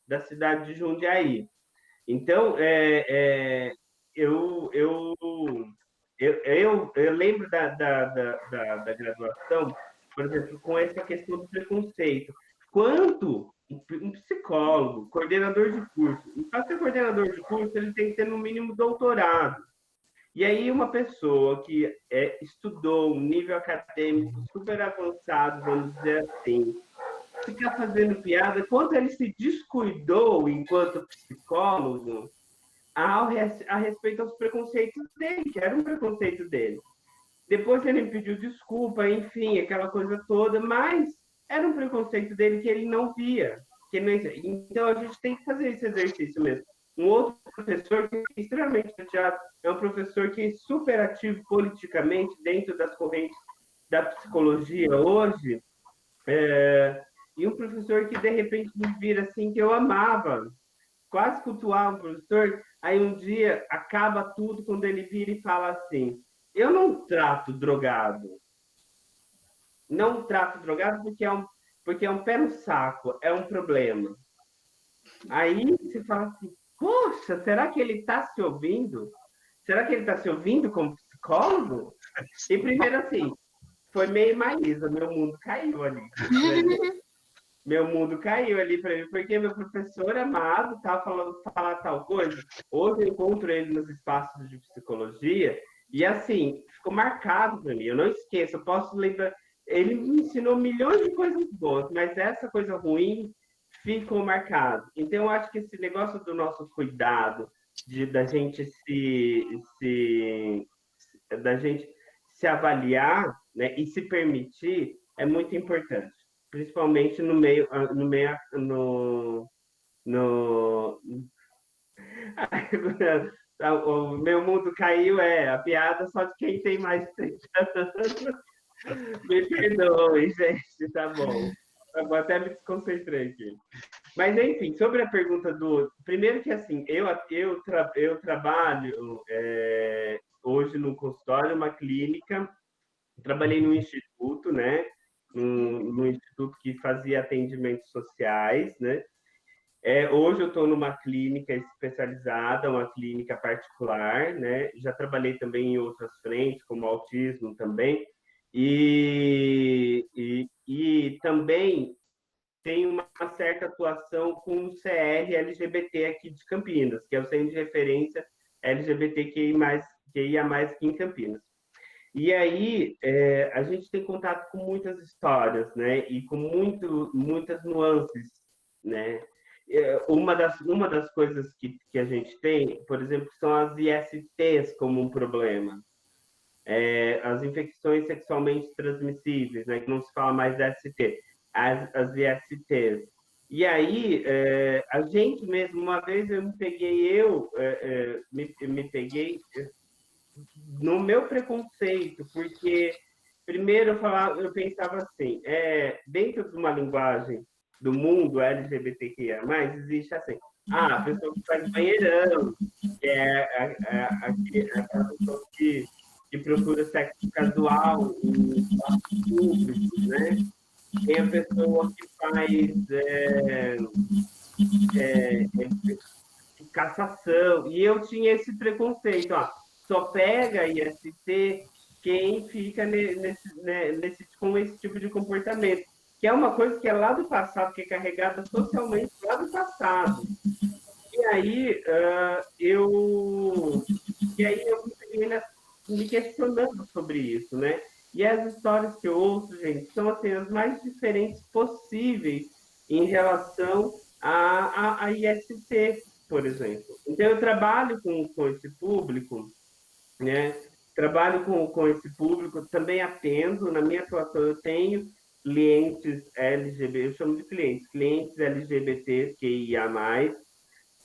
Speaker 1: da cidade de Jundiaí. Então, eu lembro da graduação, por exemplo, com essa questão do preconceito. Quanto um psicólogo, coordenador de curso, e para ser coordenador de curso, ele tem que ter, no mínimo, doutorado. E aí, uma pessoa que estudou um nível acadêmico super avançado, vamos dizer assim, ficar fazendo piada, quanto ele se descuidou enquanto psicólogo a respeito aos preconceitos dele, que era um preconceito dele. Depois ele me pediu desculpa, enfim, aquela coisa toda, mas era um preconceito dele que ele não via. Então a gente tem que fazer esse exercício mesmo. Um outro professor que é extremamente chateado é um professor que é super ativo politicamente dentro das correntes da psicologia hoje, e um professor que de repente me vira assim, que eu amava, quase cultuava o professor, aí um dia acaba tudo quando ele vira e fala assim, eu não trato drogado. Não trato drogado porque é um pé no saco, é um problema. Aí você fala assim, poxa, será que ele está se ouvindo? Será que ele está se ouvindo como psicólogo? E primeiro assim, foi meio Maísa, meu mundo caiu ali. Meu mundo caiu ali para mim, porque meu professor amado estava falando falar tal coisa. Hoje eu encontro ele nos espaços de psicologia e, assim, ficou marcado para mim. Eu não esqueço, eu posso lembrar. Ele me ensinou milhões de coisas boas, mas essa coisa ruim ficou marcado. Então, eu acho que esse negócio do nosso cuidado, da gente da gente se avaliar, né, e se permitir, é muito importante. Principalmente no o meu mundo caiu, a piada só de quem tem mais de 30 anos. Me perdoe, gente, tá bom. Eu até me desconcentrei aqui. Mas, enfim, sobre a pergunta do... Primeiro que, assim, eu trabalho hoje no consultório, uma clínica, trabalhei no instituto, né? No instituto que fazia atendimentos sociais, né? Hoje eu estou numa clínica especializada, uma clínica particular, né? Já trabalhei também em outras frentes, como autismo também, e também tem uma certa atuação com o CR LGBT aqui de Campinas, que é o Centro de Referência LGBTQI+, LGBTQIA+, aqui em Campinas. E aí, a gente tem contato com muitas histórias, né? E com muitas nuances, né? Uma das coisas que a gente tem, por exemplo, são as ISTs como um problema. As infecções sexualmente transmissíveis, né? Que não se fala mais da ST, as ISTs. E aí, a gente mesmo, uma vez eu me peguei no meu preconceito, porque primeiro eu pensava assim, dentro de uma linguagem do mundo LGBTQIA+, existe assim, a pessoa que faz banheirão, que é aquela pessoa que procura sexo casual em espaços públicos, né? Tem a pessoa que faz cassação, e eu tinha esse preconceito, ó, só pega IST quem fica com esse tipo de comportamento, que é uma coisa que é lá do passado, que é carregada socialmente lá do passado. E aí eu me questionando sobre isso, né? E as histórias que eu ouço, gente, são assim, as mais diferentes possíveis em relação a IST, por exemplo. Então, eu trabalho com esse público, né? Trabalho com esse público, também atendo, na minha atuação eu tenho clientes LGBT, eu chamo de clientes LGBTQIA+,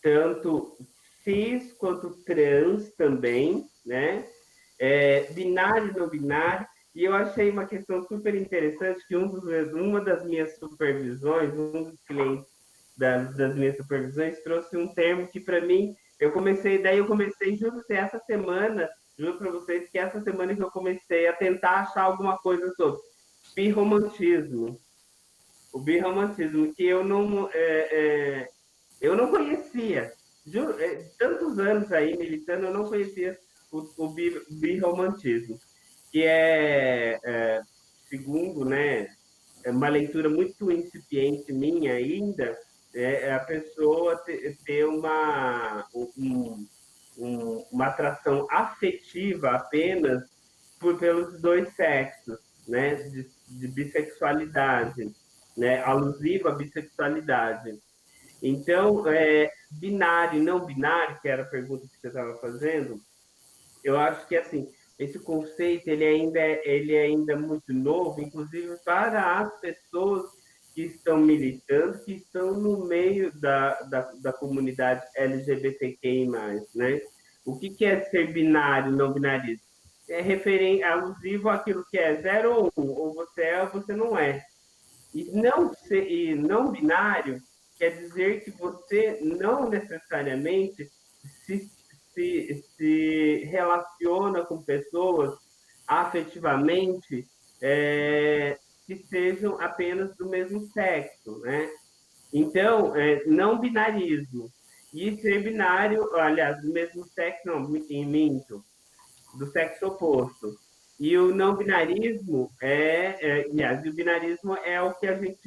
Speaker 1: tanto cis quanto trans também, né? Binário e não binário, e eu achei uma questão super interessante que uma das minhas supervisões, um dos clientes das minhas supervisões trouxe um termo que para mim, eu comecei, juro que essa semana, juro para vocês que essa semana que eu comecei a tentar achar alguma coisa sobre birromantismo. O birromantismo, que eu não conhecia. Juro, tantos anos aí militando, eu não conhecia o birromantismo, que segundo, né, uma leitura muito incipiente minha ainda, a pessoa ter uma atração afetiva apenas pelos dois sexos, né, de bissexualidade, né, alusiva à bissexualidade. Então, binário e não binário, que era a pergunta que você estava fazendo, eu acho que assim, esse conceito ele ainda é muito novo, inclusive para as pessoas que estão militando, que estão no meio da comunidade LGBTQI+, né? O que é ser binário, não binarismo? É alusivo àquilo que é 0 ou 1, ou você é ou você não é. E não binário quer dizer que você não necessariamente se relaciona com pessoas afetivamente que sejam apenas do mesmo sexo, né? Então, não binarismo. E ser binário, aliás, do mesmo sexo, não, minto, do sexo oposto. E o não binarismo aliás, o binarismo é o que a gente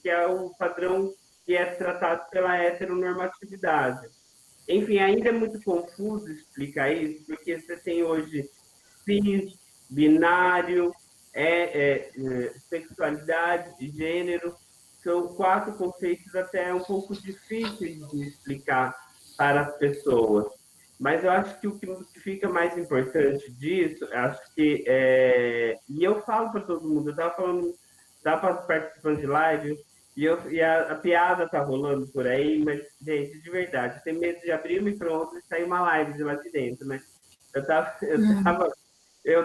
Speaker 1: que é o padrão que é tratado pela heteronormatividade. Enfim, ainda é muito confuso explicar isso, porque você tem hoje cis, binário, sexualidade e gênero, são 4 conceitos até um pouco difíceis de explicar para as pessoas. Mas eu acho que o que fica mais importante disso, acho que e eu falo para todo mundo, eu estava participando de live e a piada tá rolando por aí, mas gente, de verdade, tem medo de abrir o micro-ondas e sair uma live de lá de dentro, né? Eu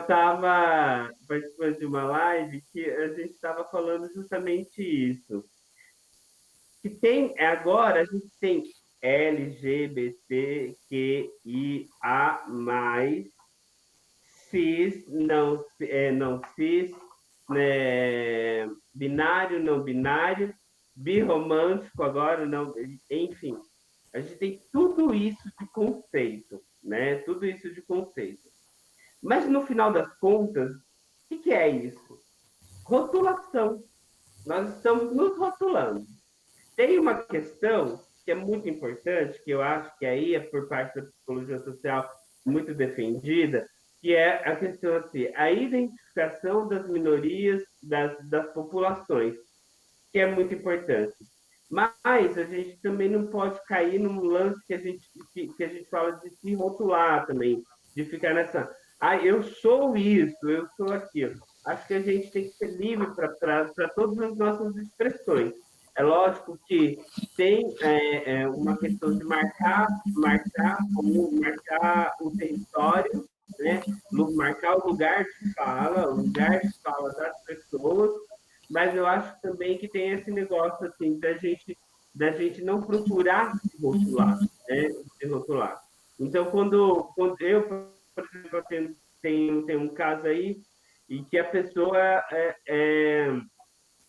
Speaker 1: tava participando de uma live que a gente estava falando justamente isso. Que tem agora a gente tem LGBTQIA+, cis, não cis, né, binário, não binário, birromântico agora, não, enfim. A gente tem tudo isso de conceito, né? Tudo isso de conceito. Mas no final das contas, o que é isso? Rotulação. Nós estamos nos rotulando. Tem uma questão que é muito importante, que eu acho que aí é por parte da psicologia social muito defendida, que é a questão assim, a identificação das minorias, das populações, que é muito importante. Mas a gente também não pode cair num lance que a gente fala de se rotular também, de ficar nessa, eu sou isso, eu sou aquilo. Acho que a gente tem que ser livre para todas as nossas expressões. É lógico que tem uma questão de marcar o território, né? Marcar o lugar de fala das pessoas, mas eu acho também que tem esse negócio assim da gente não procurar se rotular, né? Se rotular. Então, quando eu, por exemplo, tenho um caso aí e que a pessoa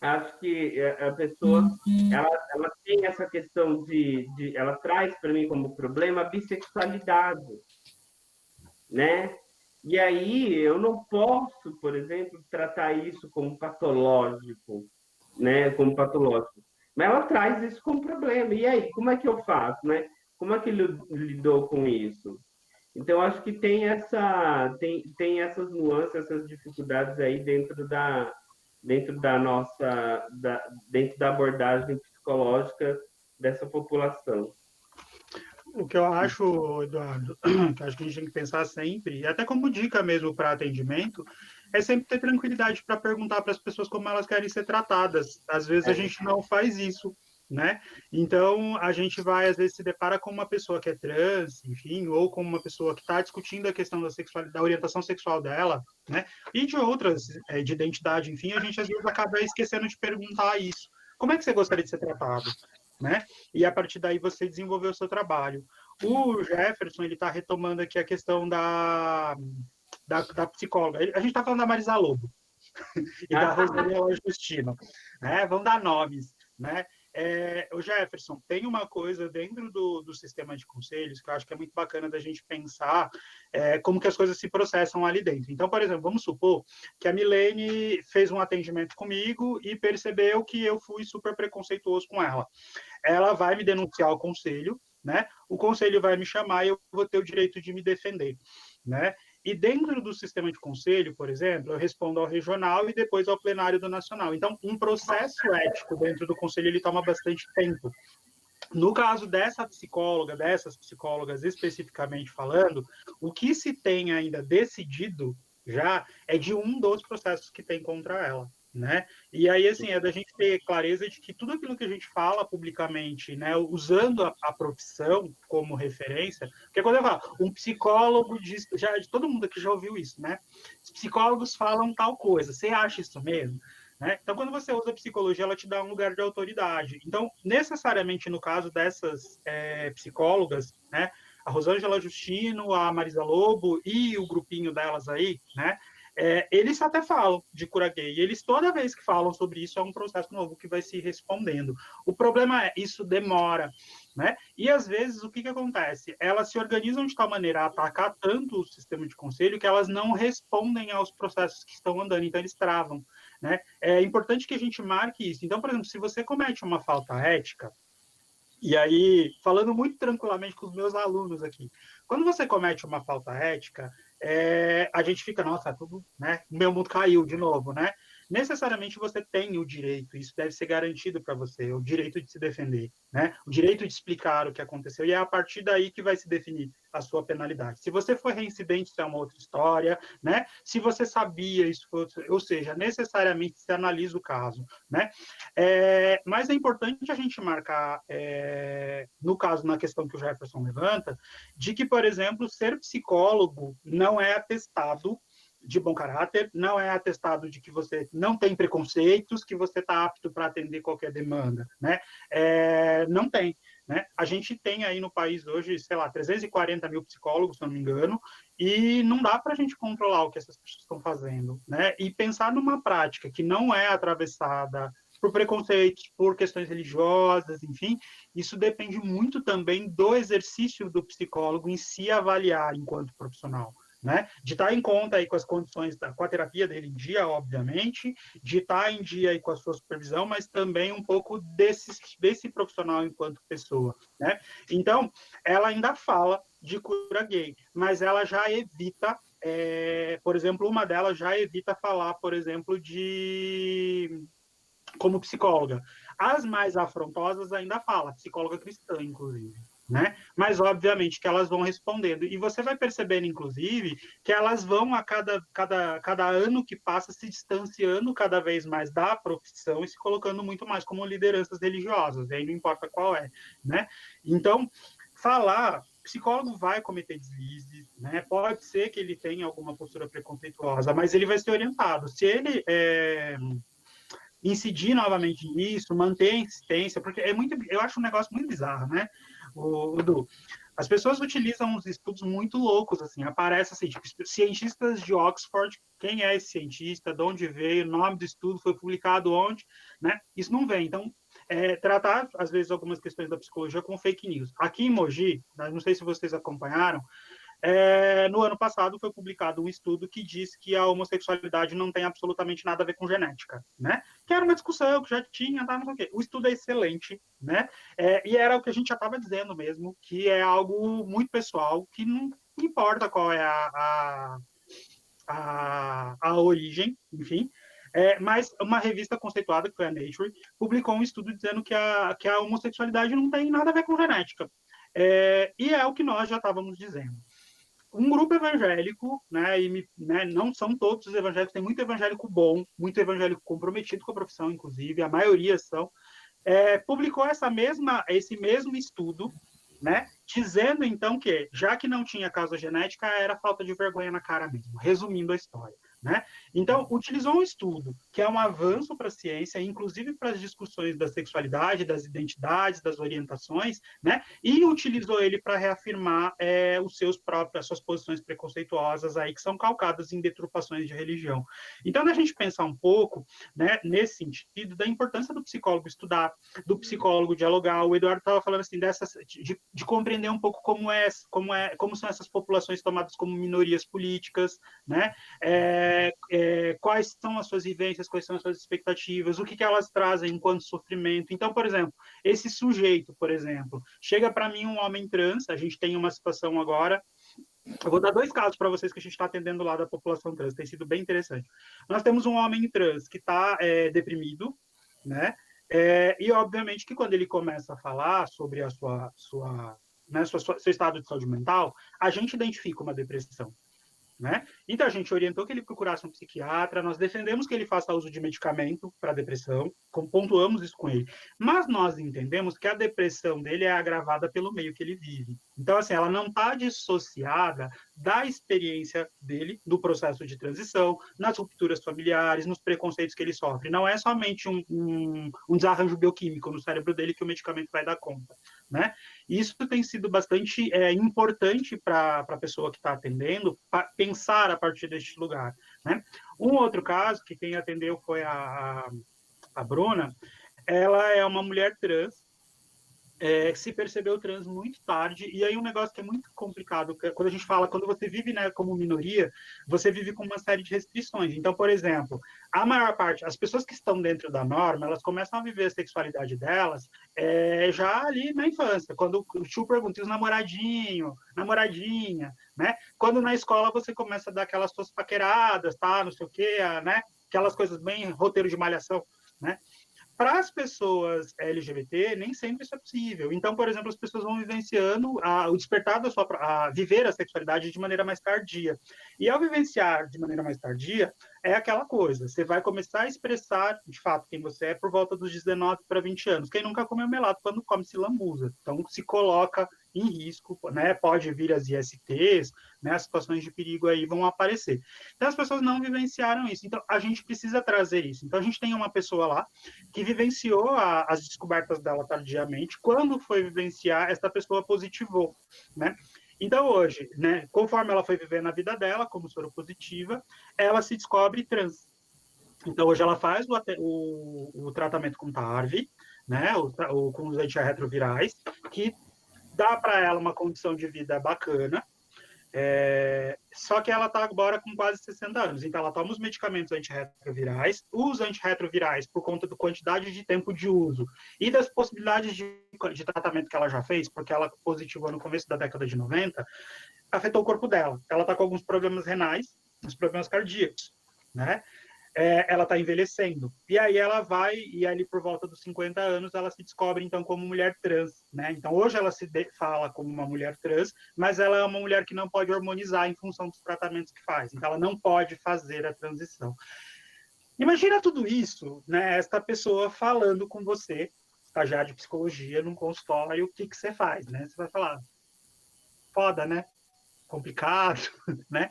Speaker 1: acho que a pessoa ela tem essa questão ela traz para mim como problema a bissexualidade, né? E aí eu não posso, por exemplo, tratar isso como patológico, né? Como patológico. Mas ela traz isso como problema. E aí, como é que eu faço, né? Como é que ele lidou com isso? Então, acho que tem essas nuances, essas dificuldades aí dentro da nossa, dentro da abordagem psicológica dessa população.
Speaker 3: O que eu acho, Eduardo, que acho que a gente tem que pensar sempre, e até como dica mesmo para atendimento, é sempre ter tranquilidade para perguntar para as pessoas como elas querem ser tratadas. Às vezes a gente não faz isso, né? Então, a gente vai, às vezes, se depara com uma pessoa que é trans, enfim, ou com uma pessoa que está discutindo a questão da sexualidade, da orientação sexual dela, né? E de outras, de identidade, enfim, a gente, às vezes, acaba esquecendo de perguntar isso. Como é que você gostaria de ser tratado? Né? E a partir daí você desenvolveu o seu trabalho. O Jefferson, ele está retomando aqui a questão da psicóloga. A gente está falando da Marisa Lobo e da Rosângela Justino, né? Vão dar nomes, né? O Jefferson, tem uma coisa dentro do sistema de conselhos que eu acho que é muito bacana da gente pensar como que as coisas se processam ali dentro. Então, por exemplo, vamos supor que a Milene fez um atendimento comigo e percebeu que eu fui super preconceituoso com ela. Ela vai me denunciar ao conselho, né? O conselho vai me chamar e eu vou ter o direito de me defender, né? E dentro do sistema de conselho, por exemplo, eu respondo ao regional e depois ao plenário do nacional. Então, um processo ético dentro do conselho, ele toma bastante tempo. No caso dessas psicólogas especificamente falando, o que se tem ainda decidido já é de um dos processos que tem contra ela, né? E aí, assim, é da gente ter clareza de que tudo aquilo que a gente fala publicamente, né, usando a profissão como referência, porque quando eu falo, um psicólogo diz, todo mundo aqui já ouviu isso, né? Os psicólogos falam tal coisa, você acha isso mesmo? Né? Então, quando você usa a psicologia, ela te dá um lugar de autoridade. Então, necessariamente, no caso dessas psicólogas, né, a Rosângela Justino, a Marisa Lobo e o grupinho delas aí, né, eles até falam de cura gay. E eles, toda vez que falam sobre isso, é um processo novo que vai se respondendo. O problema é, isso demora, né? E, às vezes, o que acontece? Elas se organizam de tal maneira a atacar tanto o sistema de conselho que elas não respondem aos processos que estão andando, então eles travam, né? É importante que a gente marque isso. Então, por exemplo, se você comete uma falta ética, e aí, falando muito tranquilamente com os meus alunos aqui, quando você comete uma falta ética, a gente fica, nossa, tudo, né? O meu mundo caiu de novo, né? Necessariamente você tem o direito, isso deve ser garantido para você, o direito de se defender, né? O direito de explicar o que aconteceu, e é a partir daí que vai se definir a sua penalidade. Se você foi reincidente, isso é uma outra história, né? Se você sabia, isso foi outra, ou seja, necessariamente se analisa o caso, né? Mas é importante a gente marcar, no caso, na questão que o Jefferson levanta, de que, por exemplo, ser psicólogo não é atestado de bom caráter, não é atestado de que você não tem preconceitos, que você está apto para atender qualquer demanda, né? Não tem, né? A gente tem aí no país hoje, sei lá, 340 mil psicólogos, se não me engano, e não dá para a gente controlar o que essas pessoas estão fazendo, né? E pensar numa prática que não é atravessada por preconceitos, por questões religiosas, enfim, isso depende muito também do exercício do psicólogo em se avaliar enquanto profissional, né? De estar em conta aí com as condições, com a terapia dele em dia, obviamente, de estar em dia aí com a sua supervisão, mas também um pouco desse profissional enquanto pessoa, né? Então, ela ainda fala de cura gay, mas ela já evita, por exemplo, uma delas já evita falar, por exemplo, como psicóloga. As mais afrontosas ainda fala, psicóloga cristã, inclusive. Né? Mas, obviamente, que elas vão respondendo. E você vai percebendo, inclusive, que elas vão, a cada ano que passa, se distanciando cada vez mais da profissão e se colocando muito mais como lideranças religiosas, e aí não importa qual é. Né? Então, psicólogo vai cometer deslizes, né? Pode ser que ele tenha alguma postura preconceituosa, mas ele vai ser orientado. Se ele incidir novamente nisso, manter a insistência, porque eu acho um negócio muito bizarro, né? Du, as pessoas utilizam uns estudos muito loucos, assim, aparece assim, tipo, cientistas de Oxford, quem é esse cientista, de onde veio, o nome do estudo, foi publicado onde, né? Isso não vem. Então, tratar, às vezes, algumas questões da psicologia com fake news. Aqui em Mogi, não sei se vocês acompanharam, no ano passado foi publicado um estudo que diz que a homossexualidade não tem absolutamente nada a ver com genética, né? Que era uma discussão que já tinha, tá, não sei o quê. O estudo é excelente, né? E era o que a gente já estava dizendo mesmo, que é algo muito pessoal, que não importa qual é a origem, enfim. Mas uma revista conceituada, que foi a Nature, publicou um estudo dizendo que a homossexualidade não tem nada a ver com genética. E é o que nós já estávamos dizendo. Um grupo evangélico, né, não são todos os evangélicos, tem muito evangélico bom, muito evangélico comprometido com a profissão, inclusive, a maioria são, publicou esse mesmo estudo, né, dizendo, então, que, já que não tinha causa genética, era falta de vergonha na cara mesmo, resumindo a história. Né? Então, utilizou um estudo que é um avanço para a ciência, inclusive para as discussões da sexualidade, das identidades, das orientações, né? E utilizou ele para reafirmar as suas posições preconceituosas aí, que são calcadas em deturpações de religião. Então, a gente pensar um pouco, né, nesse sentido, da importância do psicólogo estudar, do psicólogo dialogar. O Eduardo estava falando assim, de compreender um pouco como são essas populações tomadas como minorias políticas, né? Quais são as suas vivências, quais são as suas expectativas, o que elas trazem enquanto sofrimento. Então, por exemplo, esse sujeito, por exemplo, chega para mim um homem trans, a gente tem uma situação agora, eu vou dar 2 casos para vocês que a gente está atendendo lá da população trans, tem sido bem interessante. Nós temos um homem trans que está deprimido, né? E, obviamente, que quando ele começa a falar sobre seu estado de saúde mental, a gente identifica uma depressão. Né? Então, a gente orientou que ele procurasse um psiquiatra, nós defendemos que ele faça uso de medicamento para depressão, pontuamos isso com ele, mas nós entendemos que a depressão dele é agravada pelo meio que ele vive. Então, assim, ela não está dissociada da experiência dele, do processo de transição, nas rupturas familiares, nos preconceitos que ele sofre. Não é somente um desarranjo bioquímico no cérebro dele que o medicamento vai dar conta. Né? Isso tem sido bastante importante para a pessoa que está atendendo, pensar a partir deste lugar. Né? Um outro caso, que quem atendeu foi a Bruna, ela é uma mulher trans, se percebeu trans muito tarde, e aí um negócio que é muito complicado, quando a gente fala, quando você vive, né, como minoria, você vive com uma série de restrições. Então, por exemplo, a maior parte, as pessoas que estão dentro da norma, elas começam a viver a sexualidade delas já ali na infância, quando o tio pergunta, os namoradinho, namoradinha, né? Quando na escola você começa a dar aquelas suas paqueradas, tá, não sei o quê, né? Aquelas coisas bem roteiro de malhação, né? Para as pessoas LGBT, nem sempre isso é possível. Então, por exemplo, as pessoas vão vivenciando o despertar a viver a sexualidade de maneira mais tardia. E ao vivenciar de maneira mais tardia, é aquela coisa, você vai começar a expressar, de fato, quem você é por volta dos 19 para 20 anos. Quem nunca comeu melado quando come se lambuza. Então, se coloca em risco, né? Pode vir as ISTs, né? As situações de perigo aí vão aparecer. Então, as pessoas não vivenciaram isso. Então, a gente precisa trazer isso. Então, a gente tem uma pessoa lá que vivenciou as descobertas dela tardiamente. Quando foi vivenciar, essa pessoa positivou, né? Então, hoje, né, conforme ela foi vivendo a vida dela, como soropositiva, ela se descobre trans. Então, hoje ela faz o tratamento com TARV, né, com os antirretrovirais, que dá para ela uma condição de vida bacana. Só que ela está agora com quase 60 anos, então ela toma os medicamentos antirretrovirais, usa antirretrovirais por conta da quantidade de tempo de uso e das possibilidades de tratamento que ela já fez, porque ela positivou no começo da década de 90, afetou o corpo dela. Ela está com alguns problemas renais, uns problemas cardíacos, né? Ela está envelhecendo. E aí ela vai, e ali por volta dos 50 anos, ela se descobre, então, como mulher trans, né? Então, hoje ela se fala como uma mulher trans, mas ela é uma mulher que não pode hormonizar em função dos tratamentos que faz. Então, ela não pode fazer a transição. Imagina tudo isso, né? Esta pessoa falando com você, estagiário de psicologia, num consultório, o que você faz, né? Você vai falar, foda, né? Complicado, né?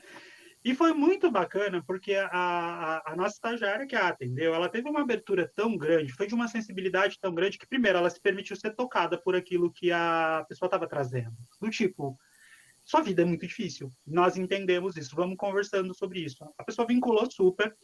Speaker 3: E foi muito bacana, porque a nossa estagiária que a atendeu, ela teve uma abertura tão grande, foi de uma sensibilidade tão grande, que, primeiro, ela se permitiu ser tocada por aquilo que a pessoa estava trazendo. Do tipo, sua vida é muito difícil, nós entendemos isso, vamos conversando sobre isso. A pessoa vinculou super.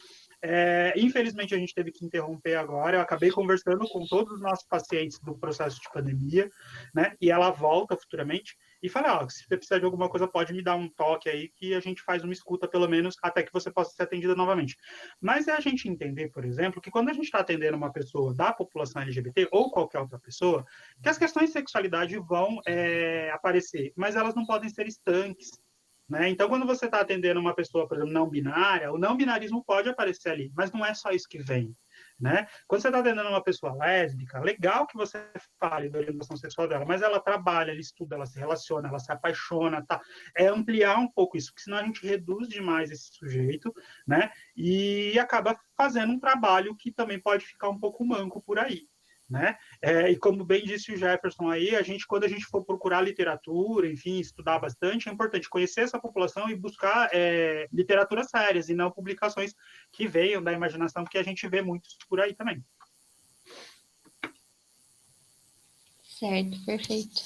Speaker 3: Infelizmente, a gente teve que interromper agora. Eu acabei conversando com todos os nossos pacientes do processo de pandemia, né? E ela volta futuramente. E fala, se você precisar de alguma coisa, pode me dar um toque aí, que a gente faz uma escuta, pelo menos, até que você possa ser atendida novamente. Mas é a gente entender, por exemplo, que quando a gente está atendendo uma pessoa da população LGBT, ou qualquer outra pessoa, que as questões de sexualidade vão aparecer, mas elas não podem ser estanques, né? Então, quando você está atendendo uma pessoa, por exemplo, não binária, o não binarismo pode aparecer ali, mas não é só isso que vem. Né? Quando você está atendendo uma pessoa lésbica, legal que você fale da orientação sexual dela, mas ela trabalha, ela estuda, ela se relaciona, ela se apaixona, tá? É ampliar um pouco isso, porque senão a gente reduz demais esse sujeito, né? E acaba fazendo um trabalho que também pode ficar um pouco manco por aí. Né? E como bem disse o Jefferson aí, quando a gente for procurar literatura, enfim, estudar bastante, é importante conhecer essa população e buscar literaturas sérias e não publicações que venham da imaginação, porque a gente vê muitos por aí também.
Speaker 2: Certo, perfeito.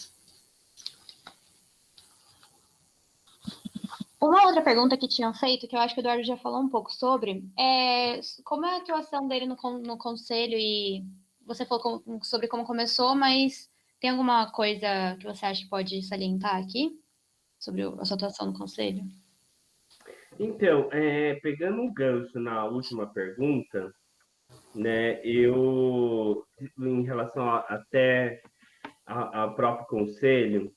Speaker 2: Uma outra pergunta que tinham feito, que eu acho que o Eduardo já falou um pouco sobre, é como é a atuação dele no conselho, e você falou sobre como começou, mas tem alguma coisa que você acha que pode salientar aqui sobre a sua atuação no conselho?
Speaker 1: Então, pegando um gancho na última pergunta, né, eu, em relação até ao próprio conselho,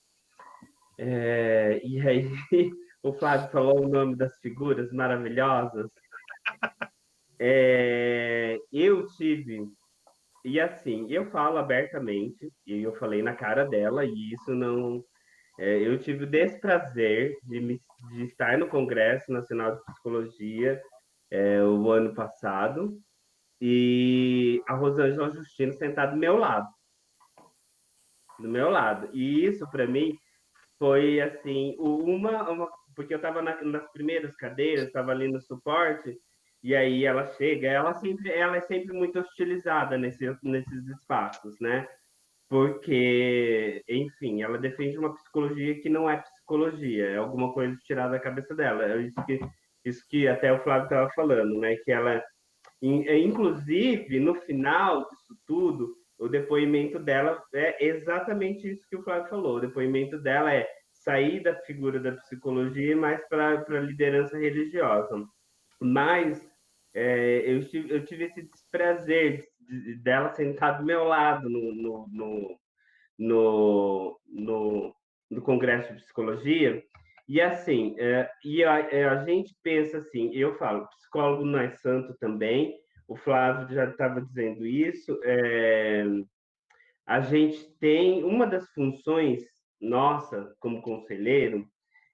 Speaker 1: e aí o Flávio falou o nome das figuras maravilhosas, eu tive, e assim, eu falo abertamente, e eu falei na cara dela, e isso não... eu tive o desprazer de estar no Congresso Nacional de Psicologia o ano passado, e a Rosângela Justino sentada do meu lado. Do meu lado. E isso, para mim, foi assim, porque eu estava nas primeiras cadeiras, estava ali no suporte, e aí ela chega, ela é sempre muito hostilizada nesses espaços, né? Porque, enfim, ela defende uma psicologia que não é psicologia, é alguma coisa tirada da cabeça dela. Isso que até o Flávio estava falando, né? Que ela, inclusive, no final disso tudo, o depoimento dela é exatamente isso que o Flávio falou. O depoimento dela é sair da figura da psicologia mais para a liderança religiosa. Mas eu tive esse desprazer dela sentar do meu lado no Congresso de Psicologia. E assim, a gente pensa assim, eu falo, psicólogo não é santo também, o Flávio já estava dizendo isso, a gente tem uma das funções nossa como conselheiro,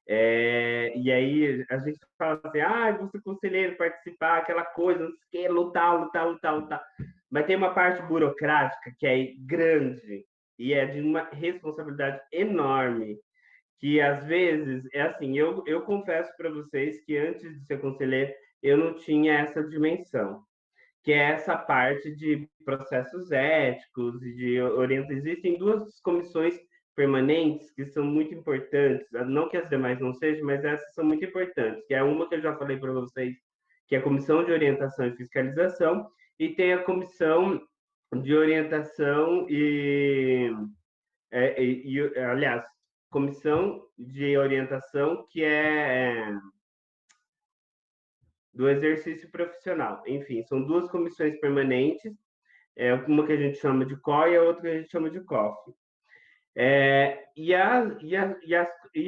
Speaker 1: e aí a gente fala assim, vou ser conselheiro, participar, aquela coisa, não sei o quê, lutar. Mas tem uma parte burocrática que é grande e é de uma responsabilidade enorme, que às vezes, é assim, eu confesso para vocês que antes de ser conselheiro, eu não tinha essa dimensão, que é essa parte de processos éticos e de orientação. Existem duas comissões permanentes que são muito importantes, não que as demais não sejam, mas essas são muito importantes, que é uma que eu já falei para vocês, que é a Comissão de Orientação e Fiscalização, e tem a Comissão de Orientação aliás, comissão de orientação, que é do exercício profissional. Enfim, são duas comissões permanentes, uma que a gente chama de COI e a outra que a gente chama de COF. E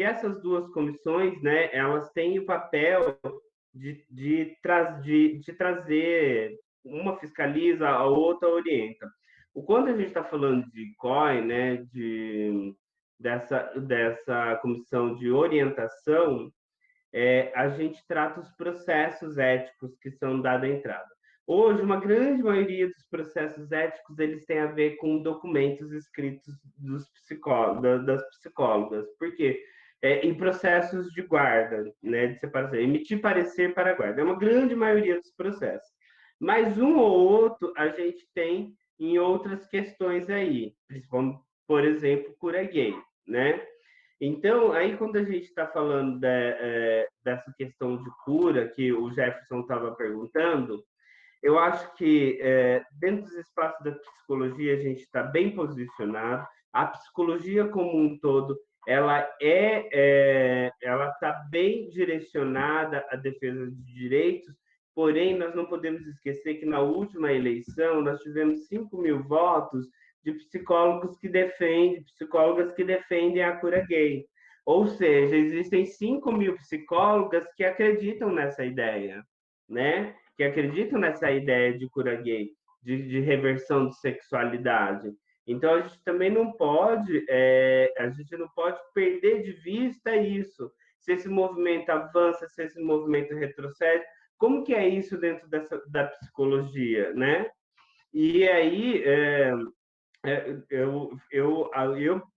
Speaker 1: essas duas comissões, né, elas têm o papel de trazer, uma fiscaliza, a outra orienta. Quando a gente está falando de COI, né, dessa comissão de orientação, a gente trata os processos éticos que são dados à entrada. Hoje, uma grande maioria dos processos éticos eles têm a ver com documentos escritos das psicólogas. Por quê? Em processos de guarda, né, de separação, emitir parecer para a guarda. É uma grande maioria dos processos. Mas um ou outro a gente tem em outras questões aí, principalmente, por exemplo, cura gay, né? Então, aí quando a gente está falando dessa questão de cura que o Jefferson estava perguntando, eu acho que dentro dos espaços da psicologia a gente está bem posicionado. A psicologia como um todo, ela está bem direcionada à defesa de direitos, porém nós não podemos esquecer que na última eleição nós tivemos 5.000 votos de psicólogas que defendem a cura gay. Ou seja, existem 5.000 psicólogas que acreditam nessa ideia, né? Que acreditam nessa ideia de cura gay, de reversão de sexualidade. Então a gente também não pode, a gente não pode perder de vista isso. Se esse movimento avança, se esse movimento retrocede, como que é isso dentro da psicologia, né? E aí eu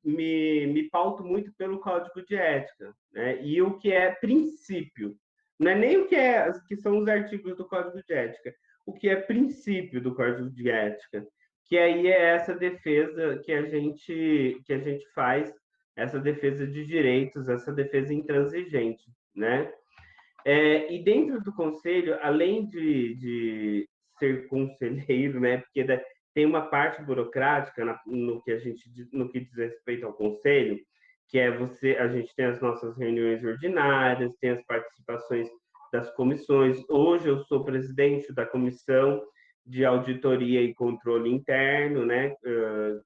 Speaker 1: me pauto muito pelo código de ética, né? E o que é princípio. Não é nem o que são os artigos do código de ética, o que é princípio do código de ética, que aí é essa defesa que a gente faz, essa defesa de direitos, essa defesa intransigente, né? E dentro do conselho, além de ser conselheiro, né? Porque tem uma parte burocrática no que diz respeito ao conselho, que é a gente tem as nossas reuniões ordinárias, tem as participações das comissões. Hoje eu sou presidente da comissão de auditoria e controle interno, né?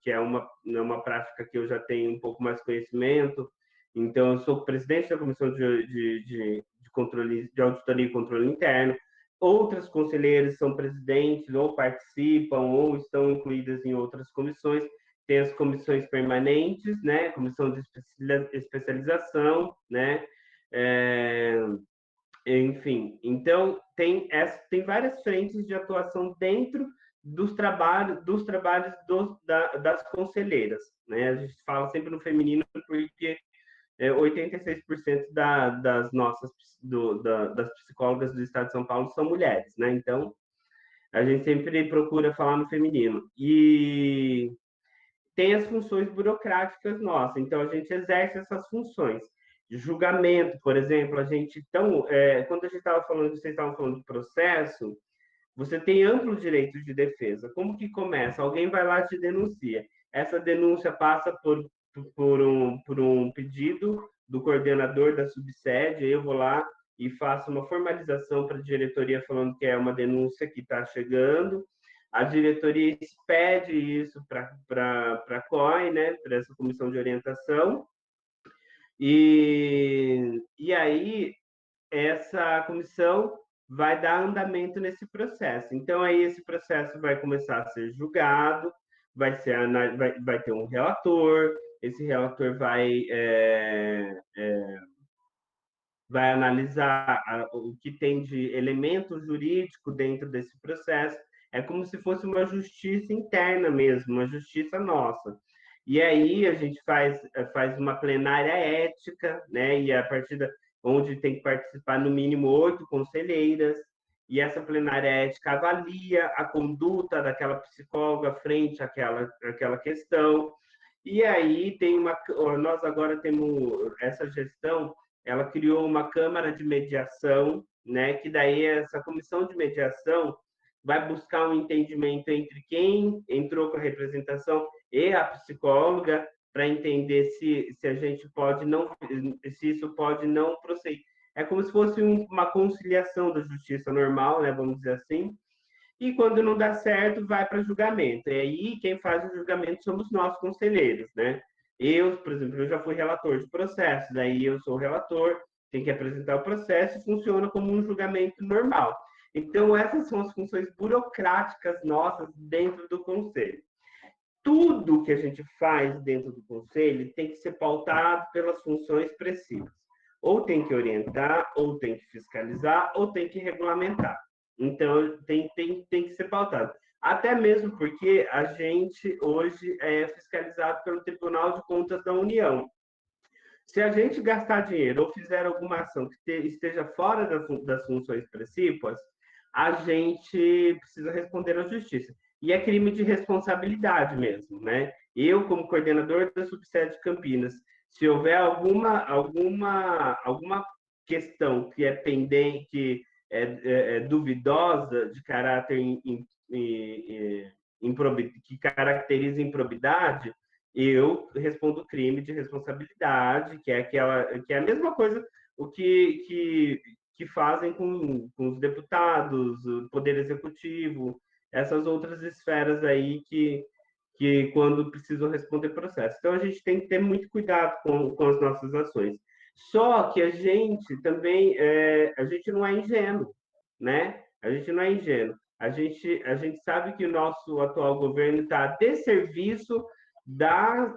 Speaker 1: Que é uma prática que eu já tenho um pouco mais conhecimento. Então, eu sou presidente da comissão de controle, de auditoria e controle interno. Outras conselheiras são presidentes, ou participam, ou estão incluídas em outras comissões. Tem as comissões permanentes, né? Comissão de especialização, né? Enfim, então tem várias frentes de atuação dentro dos trabalhos das conselheiras, né? A gente fala sempre no feminino porque 86% das psicólogas do estado de São Paulo são mulheres, né? Então, a gente sempre procura falar no feminino. E tem as funções burocráticas nossas, então a gente exerce essas funções. De julgamento, por exemplo, quando vocês estavam falando de processo, você tem amplo direito de defesa. Como que começa? Alguém vai lá e te denuncia. Essa denúncia passa por um pedido do coordenador da subsede, eu vou lá e faço uma formalização para a diretoria falando que é uma denúncia que está chegando. A diretoria pede isso para a COI, né, para essa comissão de orientação, e aí essa comissão vai dar andamento nesse processo. Então, aí esse processo vai começar a ser julgado, vai ter um relator, esse relator vai analisar o que tem de elemento jurídico dentro desse processo. É como se fosse uma justiça interna mesmo, uma justiça nossa. E aí a gente faz uma plenária ética, né? E a partir onde tem que participar no mínimo 8 conselheiras, e essa plenária ética avalia a conduta daquela psicóloga frente àquela questão. E aí nós agora temos essa gestão, ela criou uma câmara de mediação, né? Que daí essa comissão de mediação vai buscar um entendimento entre quem entrou com a representação e a psicóloga, para entender se a gente pode não, se isso pode não prosseguir. É como se fosse uma conciliação da justiça normal, né, vamos dizer assim, e quando não dá certo, vai para julgamento. E aí quem faz o julgamento somos nós, conselheiros, né? Eu, por exemplo, eu já fui relator de processos, aí eu sou o relator, tem que apresentar o processo e funciona como um julgamento normal. Então, essas são as funções burocráticas nossas dentro do conselho. Tudo que a gente faz dentro do conselho tem que ser pautado pelas funções expressivas. Ou tem que orientar, ou tem que fiscalizar, ou tem que regulamentar. Então, tem que ser pautado. Até mesmo porque a gente hoje é fiscalizado pelo Tribunal de Contas da União. Se a gente gastar dinheiro ou fizer alguma ação que esteja fora das funções expressivas, a gente precisa responder à justiça. E é crime de responsabilidade mesmo, né? Eu, como coordenador da subsede de Campinas, se houver alguma questão que é pendente, que é duvidosa, de caráter que caracteriza improbidade, eu respondo crime de responsabilidade, que é a mesma coisa o que fazem com os deputados, o poder executivo, essas outras esferas aí que quando precisam responder processo. Então a gente tem que ter muito cuidado com as nossas ações. Só que a gente também a gente não é ingênuo, né? A gente não é ingênuo. A gente sabe que o nosso atual governo está a desserviço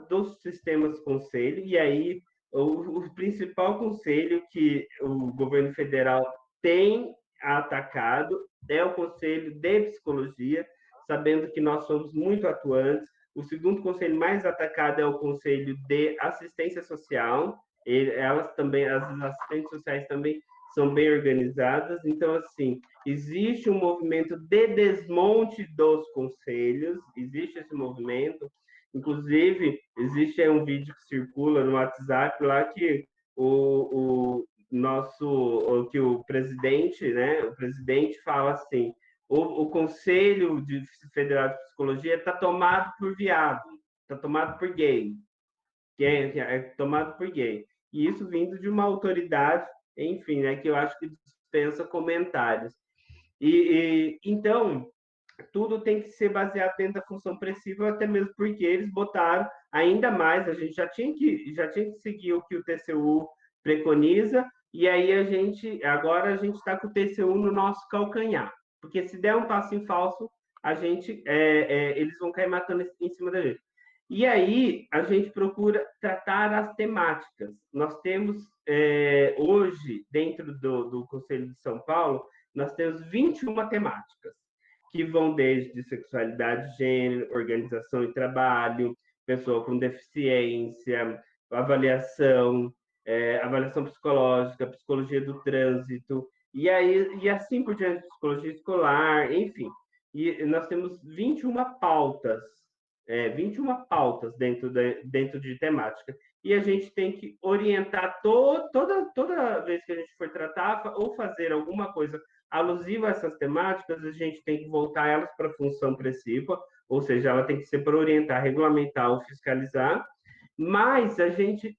Speaker 1: dos sistemas conselho, e aí o principal conselho que o governo federal tem atacado é o Conselho de Psicologia, sabendo que nós somos muito atuantes. O segundo conselho mais atacado é o Conselho de Assistência Social. Elas também, as assistentes sociais também são bem organizadas. Então, assim, existe um movimento de desmonte dos conselhos, existe esse movimento. Inclusive, existe um vídeo que circula no WhatsApp lá que que o presidente, né? O presidente fala assim: o Conselho Federal de Psicologia está tomado por viado, está tomado por gay, é tomado por gay. E isso vindo de uma autoridade, enfim, né? Que eu acho que dispensa comentários. Então, tudo tem que ser baseado dentro da função pressiva, até mesmo porque eles botaram ainda mais, a gente já tinha que seguir o que o TCU preconiza, e aí agora a gente está com o TCU no nosso calcanhar, porque se der um passo em falso, eles vão cair matando em cima da gente. E aí a gente procura tratar as temáticas. Nós temos hoje, dentro do Conselho de São Paulo, nós temos 21 temáticas que vão desde sexualidade, gênero, organização e trabalho, pessoa com deficiência, avaliação, avaliação psicológica, psicologia do trânsito, e assim por diante, psicologia escolar, enfim. E nós temos 21 pautas, 21 pautas dentro de temática. E a gente tem que orientar toda vez que a gente for tratar ou fazer alguma coisa alusiva a essas temáticas, a gente tem que voltar elas para a função pressiva, ou seja, ela tem que ser para orientar, regulamentar ou fiscalizar, mas a gente,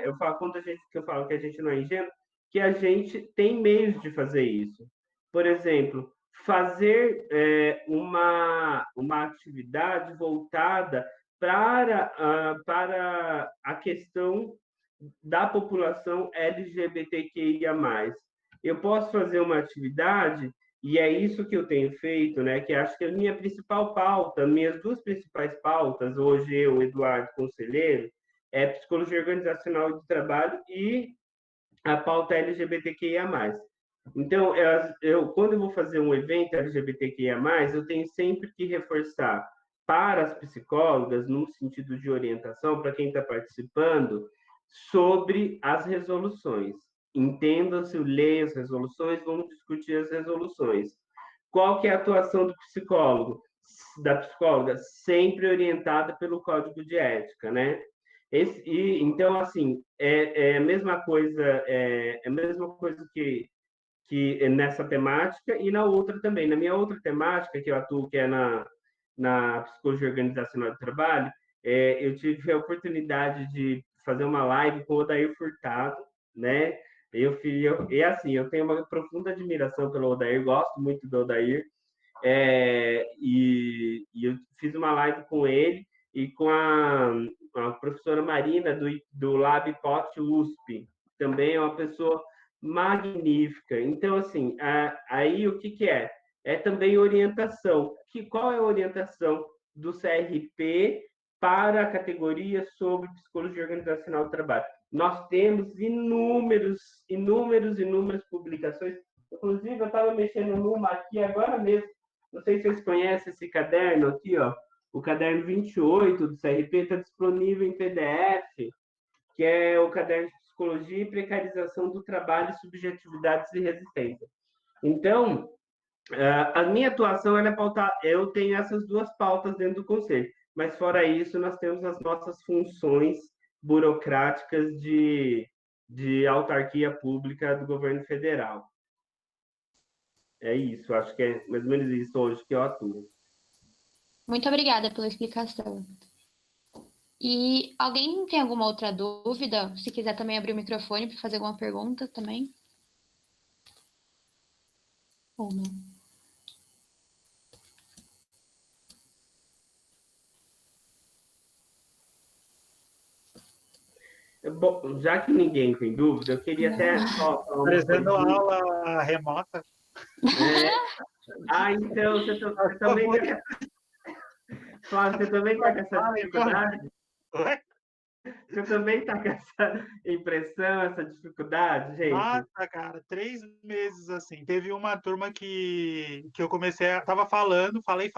Speaker 1: eu falo, que eu falo que a gente não é ingênuo, que a gente tem meios de fazer isso. Por exemplo, fazer uma atividade voltada para a questão da população LGBTQIA+. Eu posso fazer uma atividade, e é isso que eu tenho feito, né? Que acho que a minha principal pauta, minhas duas principais pautas, hoje eu, Eduardo Conselheiro, é psicologia organizacional do trabalho e a pauta LGBTQIA+. Então, quando eu vou fazer um evento LGBTQIA+, eu tenho sempre que reforçar para as psicólogas, no sentido de orientação, para quem está participando, sobre as resoluções. Entendam-se, leiam as resoluções, vamos discutir as resoluções. Qual que é a atuação do psicólogo? Da psicóloga? Sempre orientada pelo Código de Ética, né? Então, assim, é a mesma coisa, que nessa temática e na outra também. Na minha outra temática, que eu atuo, que é na psicologia organizacional do trabalho, eu tive a oportunidade de fazer uma live com o Odair Furtado, né? E assim, eu tenho uma profunda admiração pelo Odair, gosto muito do Odair, e eu fiz uma live com ele e com a professora Marina do Lab Pot USP, também é uma pessoa magnífica. Então, assim, aí o que é? É também orientação. Qual é a orientação do CRP para a categoria sobre psicologia organizacional do trabalho? Nós temos inúmeras publicações. Inclusive, eu estava mexendo numa aqui agora mesmo. Não sei se vocês conhecem esse caderno aqui, ó. O caderno 28 do CRP está disponível em PDF, que é o caderno de psicologia e precarização do trabalho, subjetividades e resistência. Então, a minha atuação é pautar. Eu tenho essas duas pautas dentro do conselho, mas fora isso, nós temos as nossas funções burocráticas de autarquia pública do governo federal. É isso, acho que é mais ou menos isso hoje que eu atuo.
Speaker 2: Muito obrigada pela explicação. E alguém tem alguma outra dúvida? Se quiser também abrir o microfone para fazer alguma pergunta também. Ou não?
Speaker 1: Bom, já que ninguém tem dúvida, eu queria até só falar uma
Speaker 3: Fazendo
Speaker 1: coisa.
Speaker 3: aula remota.
Speaker 1: Então você também tá... Flávio, você também está com essa dificuldade?
Speaker 3: Oi?
Speaker 1: Você também está com essa impressão, essa dificuldade, gente?
Speaker 3: Nossa, cara, 3 meses assim. Teve uma turma que eu comecei a... Tava falando, falei.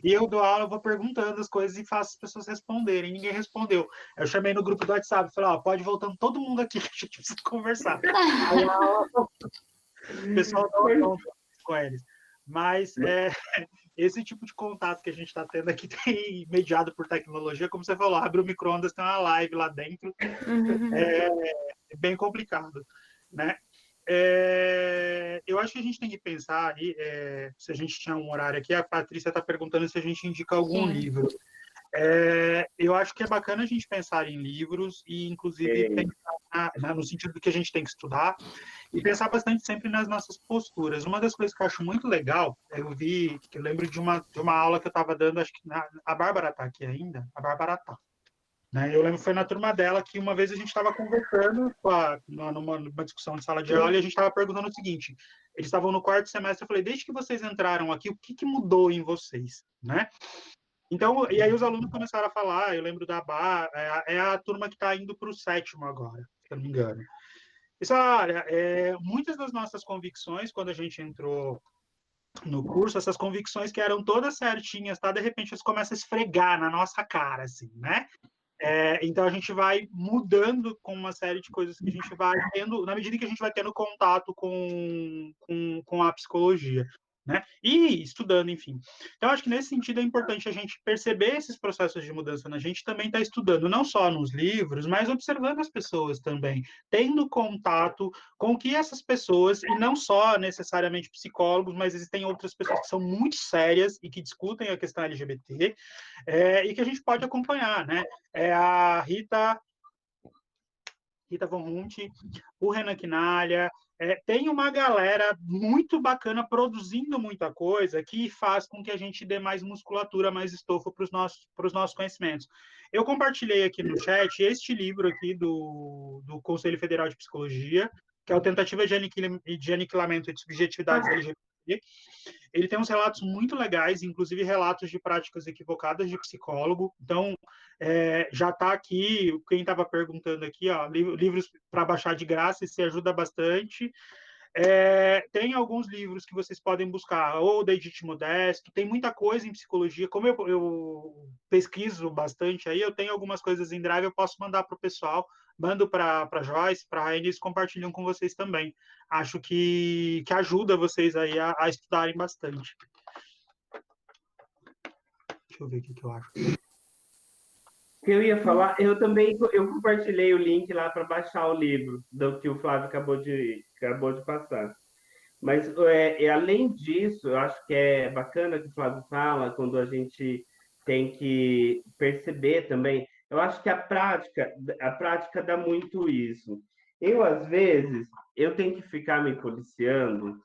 Speaker 3: E eu dou aula, eu vou perguntando as coisas e faço as pessoas responderem. Ninguém respondeu. Eu chamei no grupo do WhatsApp, falei, ó, pode voltando todo mundo aqui que a gente precisa conversar. Aí o pessoal não com eles. Mas esse tipo de contato que a gente está tendo aqui tem mediado por tecnologia, como você falou, abre o micro-ondas, tem uma live lá dentro, é bem complicado, né? Eu acho que a gente tem que pensar aí, se a gente tinha um horário aqui, a Patrícia está perguntando se a gente indica algum livro. Eu acho que é bacana a gente pensar em livros e, inclusive, pensar no sentido do que a gente tem que estudar e pensar bastante sempre nas nossas posturas. Uma das coisas que eu acho muito legal, eu lembro de uma aula que eu estava dando, acho que a Bárbara está aqui ainda, a Bárbara está. Né? Eu lembro que foi na turma dela que uma vez a gente estava conversando numa discussão de sala de aula e a gente estava perguntando o seguinte, eles estavam no 4º semestre, eu falei, desde que vocês entraram aqui, o que mudou em vocês? Né? Então, e aí os alunos começaram a falar, eu lembro da é a turma que está indo para o 7º agora, se eu não me engano. Isso, olha, muitas das nossas convicções, quando a gente entrou no curso, essas convicções que eram todas certinhas, tá? De repente elas começam a esfregar na nossa cara, assim, né? Então a gente vai mudando com uma série de coisas que a gente vai tendo, na medida que a gente vai tendo contato com a psicologia. Né? E estudando, enfim. Então, acho que nesse sentido é importante a gente perceber esses processos de mudança na gente, também está estudando, não só nos livros, mas observando as pessoas também, tendo contato com o que essas pessoas, e não só necessariamente psicólogos, mas existem outras pessoas que são muito sérias e que discutem a questão LGBT, e que a gente pode acompanhar, né? A Rita Von Hunt, o Renan Quinalha, tem uma galera muito bacana produzindo muita coisa que faz com que a gente dê mais musculatura, mais estofo para os nossos conhecimentos. Eu compartilhei aqui no chat este livro aqui do Conselho Federal de Psicologia, que é a Tentativa de Aniquilamento de Subjetividades LGBT. Ele tem uns relatos muito legais, inclusive relatos de práticas equivocadas de psicólogo. Então, já está aqui, quem estava perguntando aqui, ó, livros para baixar de graça, isso ajuda bastante. Tem alguns livros que vocês podem buscar, ou da Edith Modesto, tem muita coisa em psicologia. Como eu pesquiso bastante aí, eu tenho algumas coisas em Drive, eu posso mandar para o pessoal, mando para a Joyce, para a Raine, eles compartilham com vocês também. Acho que ajuda vocês aí a estudarem bastante. Deixa eu ver o que eu acho.
Speaker 1: Eu ia falar, eu compartilhei o link lá para baixar o livro do que o Flávio acabou de passar. Mas, além disso, eu acho que é bacana que o Flávio fala quando a gente tem que perceber também. Eu acho que a prática dá muito isso. Eu, às vezes, eu tenho que ficar me policiando,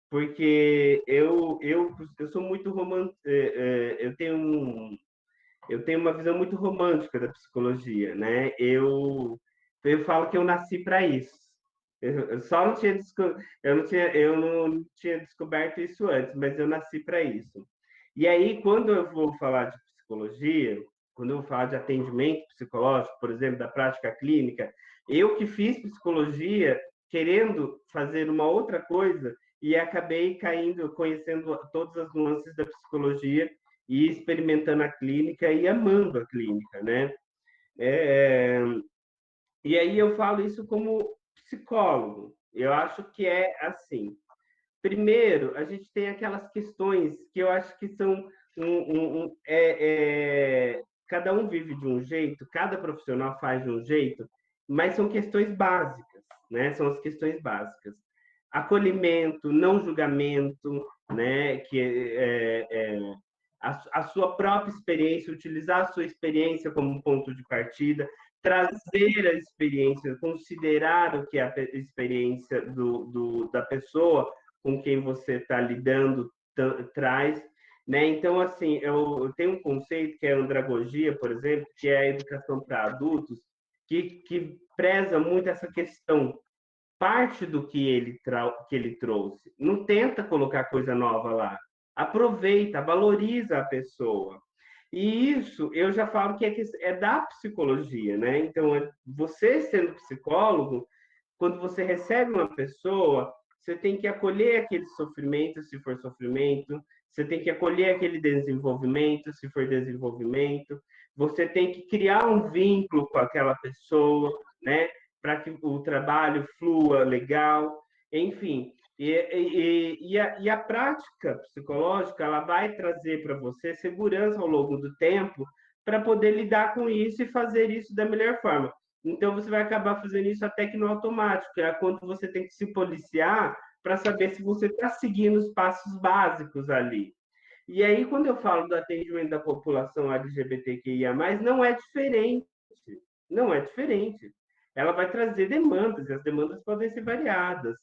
Speaker 1: porque eu sou muito romântico, eu tenho uma visão muito romântica da psicologia, né? Eu falo que eu nasci para isso. Eu só não tinha, eu não tinha descoberto isso antes, mas eu nasci para isso. E aí, quando eu vou falar de psicologia, quando eu vou falar de atendimento psicológico, por exemplo, da prática clínica, eu que fiz psicologia querendo fazer uma outra coisa e acabei caindo, conhecendo todas as nuances da psicologia e experimentando a clínica e amando a clínica, né? É, e aí eu falo isso como psicólogo. Eu acho que é assim. Primeiro, a gente tem aquelas questões que eu acho que são cada um vive de um jeito, cada profissional faz de um jeito, mas são questões básicas, né? São as questões básicas. Acolhimento, não julgamento, né? A sua própria experiência, utilizar a sua experiência como ponto de partida, trazer a experiência, considerar o que é a experiência da pessoa com quem você está lidando traz, né? Então, assim, eu tenho um conceito que é a andragogia, por exemplo, que é a educação para adultos, que preza muito essa questão. Parte do que ele trouxe. Não tenta colocar coisa nova lá. Aproveita, valoriza a pessoa. E isso eu já falo que é da psicologia, né? Então, você sendo psicólogo, quando você recebe uma pessoa, você tem que acolher aquele sofrimento, se for sofrimento, você tem que acolher aquele desenvolvimento, se for desenvolvimento, você tem que criar um vínculo com aquela pessoa, né? Para que o trabalho flua legal, enfim. E a prática psicológica ela vai trazer para você segurança ao longo do tempo para poder lidar com isso e fazer isso da melhor forma. Então, você vai acabar fazendo isso até que no automático, é quando você tem que se policiar para saber se você está seguindo os passos básicos ali. E aí, quando eu falo do atendimento da população LGBTQIA+, não é diferente. Não é diferente. Ela vai trazer demandas, e as demandas podem ser variadas.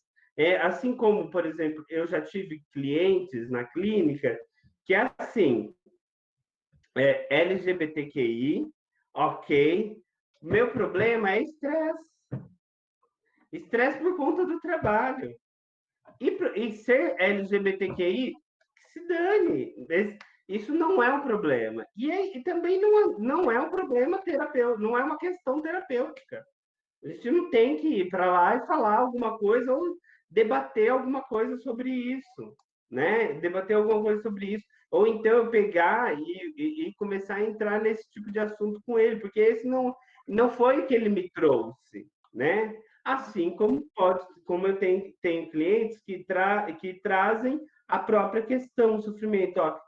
Speaker 1: Assim como, por exemplo, eu já tive clientes na clínica que é assim, LGBTQI, ok. Meu problema é estresse. Estresse por conta do trabalho. E ser LGBTQI, que se dane. Isso não é um problema. E também não é um problema terapêutico, não é uma questão terapêutica. A gente não tem que ir para lá e falar alguma coisa ou debater alguma coisa sobre isso, né? Debater alguma coisa sobre isso. Ou então eu pegar e começar a entrar nesse tipo de assunto com ele, porque esse não foi o que ele me trouxe, né? Assim como eu tenho clientes que trazem a própria questão, o sofrimento. Ó,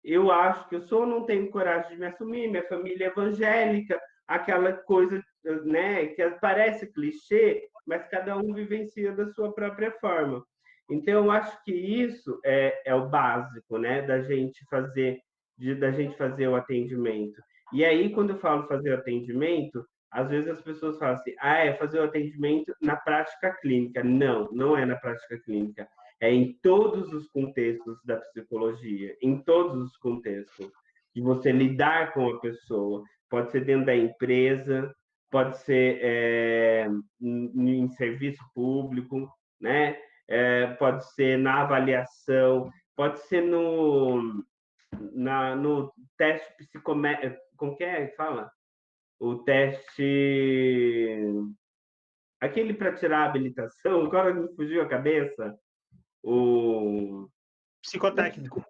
Speaker 1: eu acho que eu não tenho coragem de me assumir, minha família é evangélica, aquela coisa, né, que parece clichê, mas cada um vivencia da sua própria forma. Então, eu acho que isso é o básico, né, da gente fazer o atendimento. E aí, quando eu falo fazer o atendimento, às vezes as pessoas falam assim, é fazer o atendimento na prática clínica. Não, não é na prática clínica. É em todos os contextos da psicologia, em todos os contextos, de você lidar com a pessoa. Pode ser dentro da empresa, pode ser em serviço público, né? Pode ser na avaliação, pode ser no teste psicométrico, como que é que fala? O teste, aquele para tirar a habilitação, agora me fugiu a cabeça, o
Speaker 3: Psicotécnico.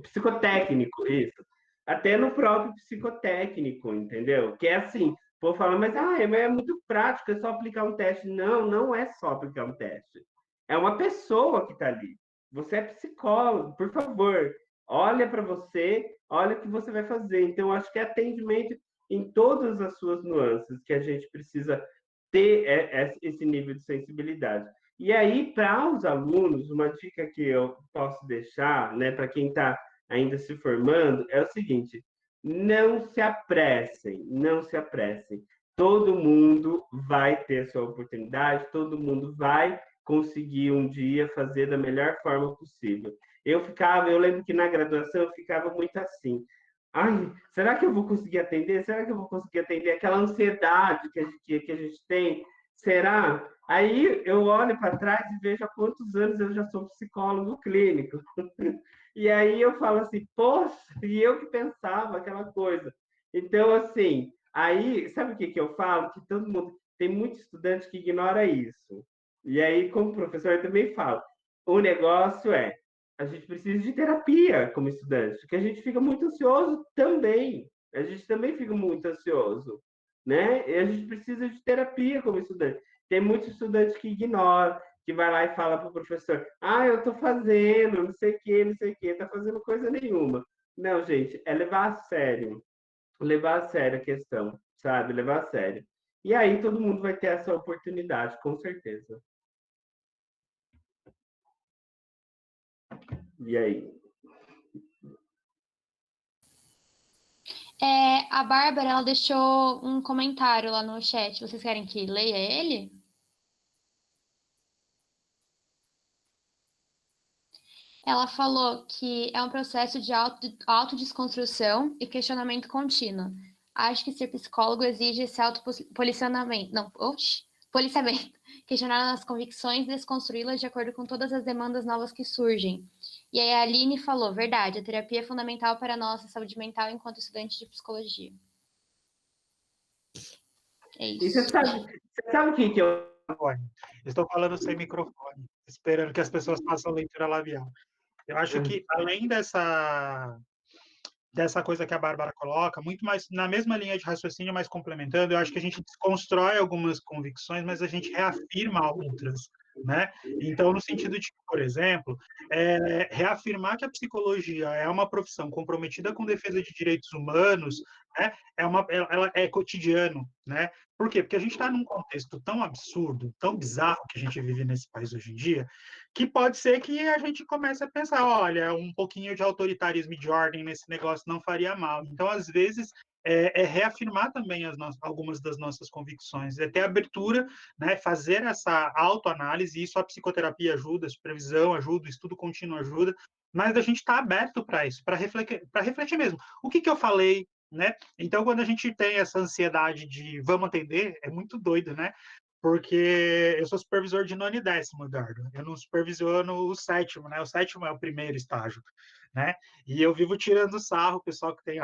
Speaker 1: psicotécnico, isso. Até no próprio psicotécnico, entendeu? Que é assim, vou falar, mas é muito prático, é só aplicar um teste. Não, não é só aplicar um teste. É uma pessoa que está ali. Você é psicólogo, por favor, olha para você, olha o que você vai fazer. Então, eu acho que é atendimento em todas as suas nuances que a gente precisa ter esse nível de sensibilidade. E aí, para os alunos, uma dica que eu posso deixar, né, para quem está ainda se formando, é o seguinte: não se apressem, não se apressem. Todo mundo vai ter sua oportunidade, todo mundo vai conseguir um dia fazer da melhor forma possível. Eu lembro que na graduação eu ficava muito assim. Ai, será que eu vou conseguir atender? Será que eu vou conseguir atender? Aquela ansiedade que a gente tem, será? Aí eu olho para trás e vejo há quantos anos eu já sou psicólogo clínico. E aí eu falo assim, poxa, e eu que pensava aquela coisa. Então, assim, aí, sabe o que eu falo? Que todo mundo, tem muito estudante que ignora isso. E aí, como professor, eu também falo, o negócio é, a gente precisa de terapia como estudante, porque a gente fica muito ansioso também. A gente também fica muito ansioso, né? E a gente precisa de terapia como estudante. Tem muitos estudantes que ignoram, que vai lá e fala para o professor: ah, eu estou fazendo, não sei o que, não sei o que, está fazendo coisa nenhuma. Não, gente, é levar a sério a questão, sabe? Levar a sério. E aí todo mundo vai ter essa oportunidade, com certeza. E aí?
Speaker 2: A Bárbara, ela deixou um comentário lá no chat. Vocês querem que leia ele? Ela falou que é um processo de autodesconstrução e questionamento contínuo. Acho que ser psicólogo exige esse autopoliciamento. Não, policiamento. Questionar as convicções e desconstruí-las de acordo com todas as demandas novas que surgem. E aí a Aline falou, verdade, a terapia é fundamental para a nossa saúde mental enquanto estudante de psicologia. É
Speaker 1: E
Speaker 2: isso.
Speaker 1: você sabe o que eu.
Speaker 3: Estou falando sem microfone, esperando que as pessoas façam leitura labial. Eu acho que, além dessa coisa que a Bárbara coloca, muito mais na mesma linha de raciocínio, mas complementando, eu acho que a gente desconstrói algumas convicções, mas a gente reafirma outras, né? Então, no sentido de, por exemplo, reafirmar que a psicologia é uma profissão comprometida com defesa de direitos humanos, né? Ela é cotidiano, né? Por quê? Porque a gente está num contexto tão absurdo, tão bizarro que a gente vive nesse país hoje em dia, que pode ser que a gente comece a pensar, olha, um pouquinho de autoritarismo e de ordem nesse negócio não faria mal. Então, às vezes, reafirmar também algumas das nossas convicções, é ter abertura, né, fazer essa autoanálise, isso a psicoterapia ajuda, a supervisão ajuda, o estudo contínuo ajuda, mas a gente está aberto para isso, para refletir mesmo. O que eu falei, né? Então, quando a gente tem essa ansiedade de vamos atender, é muito doido, né? Porque eu sou supervisor de nono e décimo, Eduardo. Eu não supervisiono o sétimo, né? O sétimo é o primeiro estágio, né? E eu vivo tirando sarro, o pessoal que tem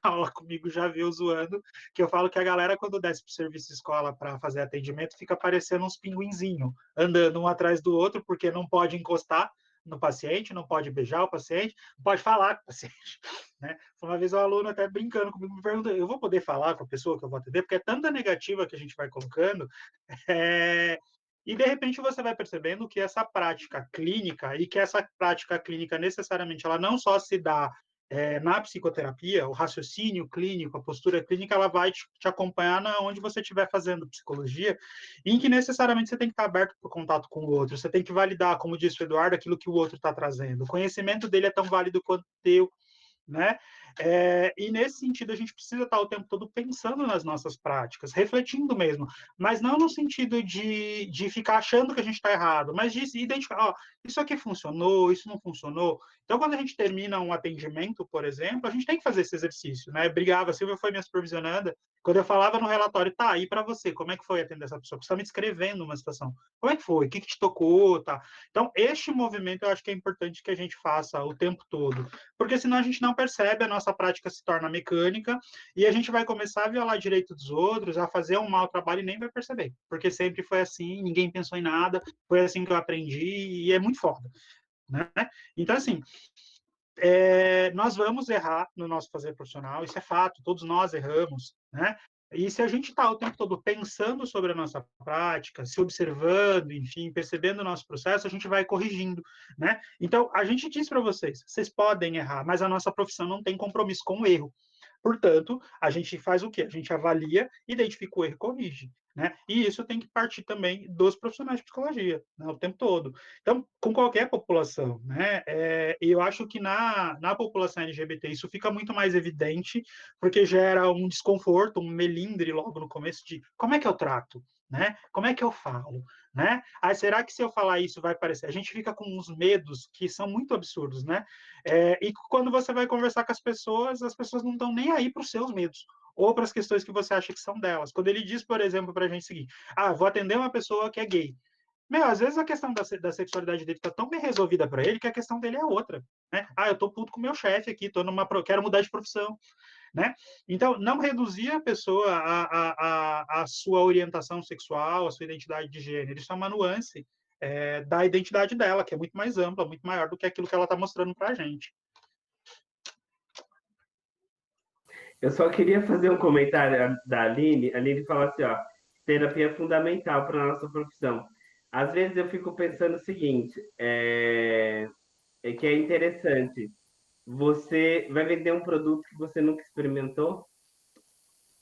Speaker 3: aula comigo já viu zoando, que eu falo que a galera, quando desce para o serviço de escola para fazer atendimento, fica parecendo uns pinguinzinhos, andando um atrás do outro, porque não pode encostar no paciente, não pode beijar o paciente, não pode falar com o paciente. Né? Uma vez o aluno até brincando comigo me perguntou, eu vou poder falar com a pessoa que eu vou atender? Porque é tanta negativa que a gente vai colocando, e de repente você vai percebendo que essa prática clínica, e que essa prática clínica necessariamente, ela não só se dá na psicoterapia, o raciocínio clínico, a postura clínica, ela vai te acompanhar na onde você estiver fazendo psicologia, em que necessariamente você tem que estar aberto para o contato com o outro, você tem que validar, como disse o Eduardo, aquilo que o outro está trazendo. O conhecimento dele é tão válido quanto o teu, né? E nesse sentido a gente precisa estar o tempo todo pensando nas nossas práticas, refletindo mesmo, mas não no sentido de ficar achando que a gente está errado, mas de identificar, ó, isso aqui funcionou, isso não funcionou. Então, quando a gente termina um atendimento, por exemplo, a gente tem que fazer esse exercício, né? Brigava, a Silvia foi minha supervisionanda, quando eu falava no relatório, tá, e para você, como é que foi atender essa pessoa? Você está me descrevendo uma situação. Como é que foi? O que te tocou? Tá? Então, este movimento eu acho que é importante que a gente faça o tempo todo, porque senão a gente não percebe, a nossa prática se torna mecânica e a gente vai começar a violar direito dos outros, a fazer um mau trabalho e nem vai perceber, porque sempre foi assim, ninguém pensou em nada, foi assim que eu aprendi e é muito foda, né? Então, assim, nós vamos errar no nosso fazer profissional, isso é fato, todos nós erramos, né? E se a gente está o tempo todo pensando sobre a nossa prática, se observando, enfim, percebendo o nosso processo, a gente vai corrigindo, né? Então, a gente diz para vocês, vocês podem errar, mas a nossa profissão não tem compromisso com o erro. Portanto, a gente faz o quê? A gente avalia, identifica o erro e corrige. Né? E isso tem que partir também dos profissionais de psicologia, né, o tempo todo. Então, com qualquer população, né? Eu acho que na população LGBT isso fica muito mais evidente, porque gera um desconforto, um melindre logo no começo de como é que eu trato, né? Como é que eu falo, né? Ah, será que se eu falar isso vai parecer? A gente fica com uns medos que são muito absurdos, né? E quando você vai conversar com as pessoas não estão nem aí para os seus medos ou para as questões que você acha que são delas. Quando ele diz, por exemplo, para a gente seguir, vou atender uma pessoa que é gay. Meu, às vezes a questão da sexualidade dele está tão bem resolvida para ele que a questão dele é outra. Né? Eu tô puto com o meu chefe aqui, quero mudar de profissão. Né? Então, não reduzir a pessoa a sua orientação sexual, a sua identidade de gênero. Isso é uma nuance da identidade dela, que é muito mais ampla, muito maior do que aquilo que ela está mostrando para a gente.
Speaker 1: Eu só queria fazer um comentário da Aline. A Aline fala assim, ó, terapia é fundamental para a nossa profissão. Às vezes eu fico pensando o seguinte, que é interessante. Você vai vender um produto que você nunca experimentou?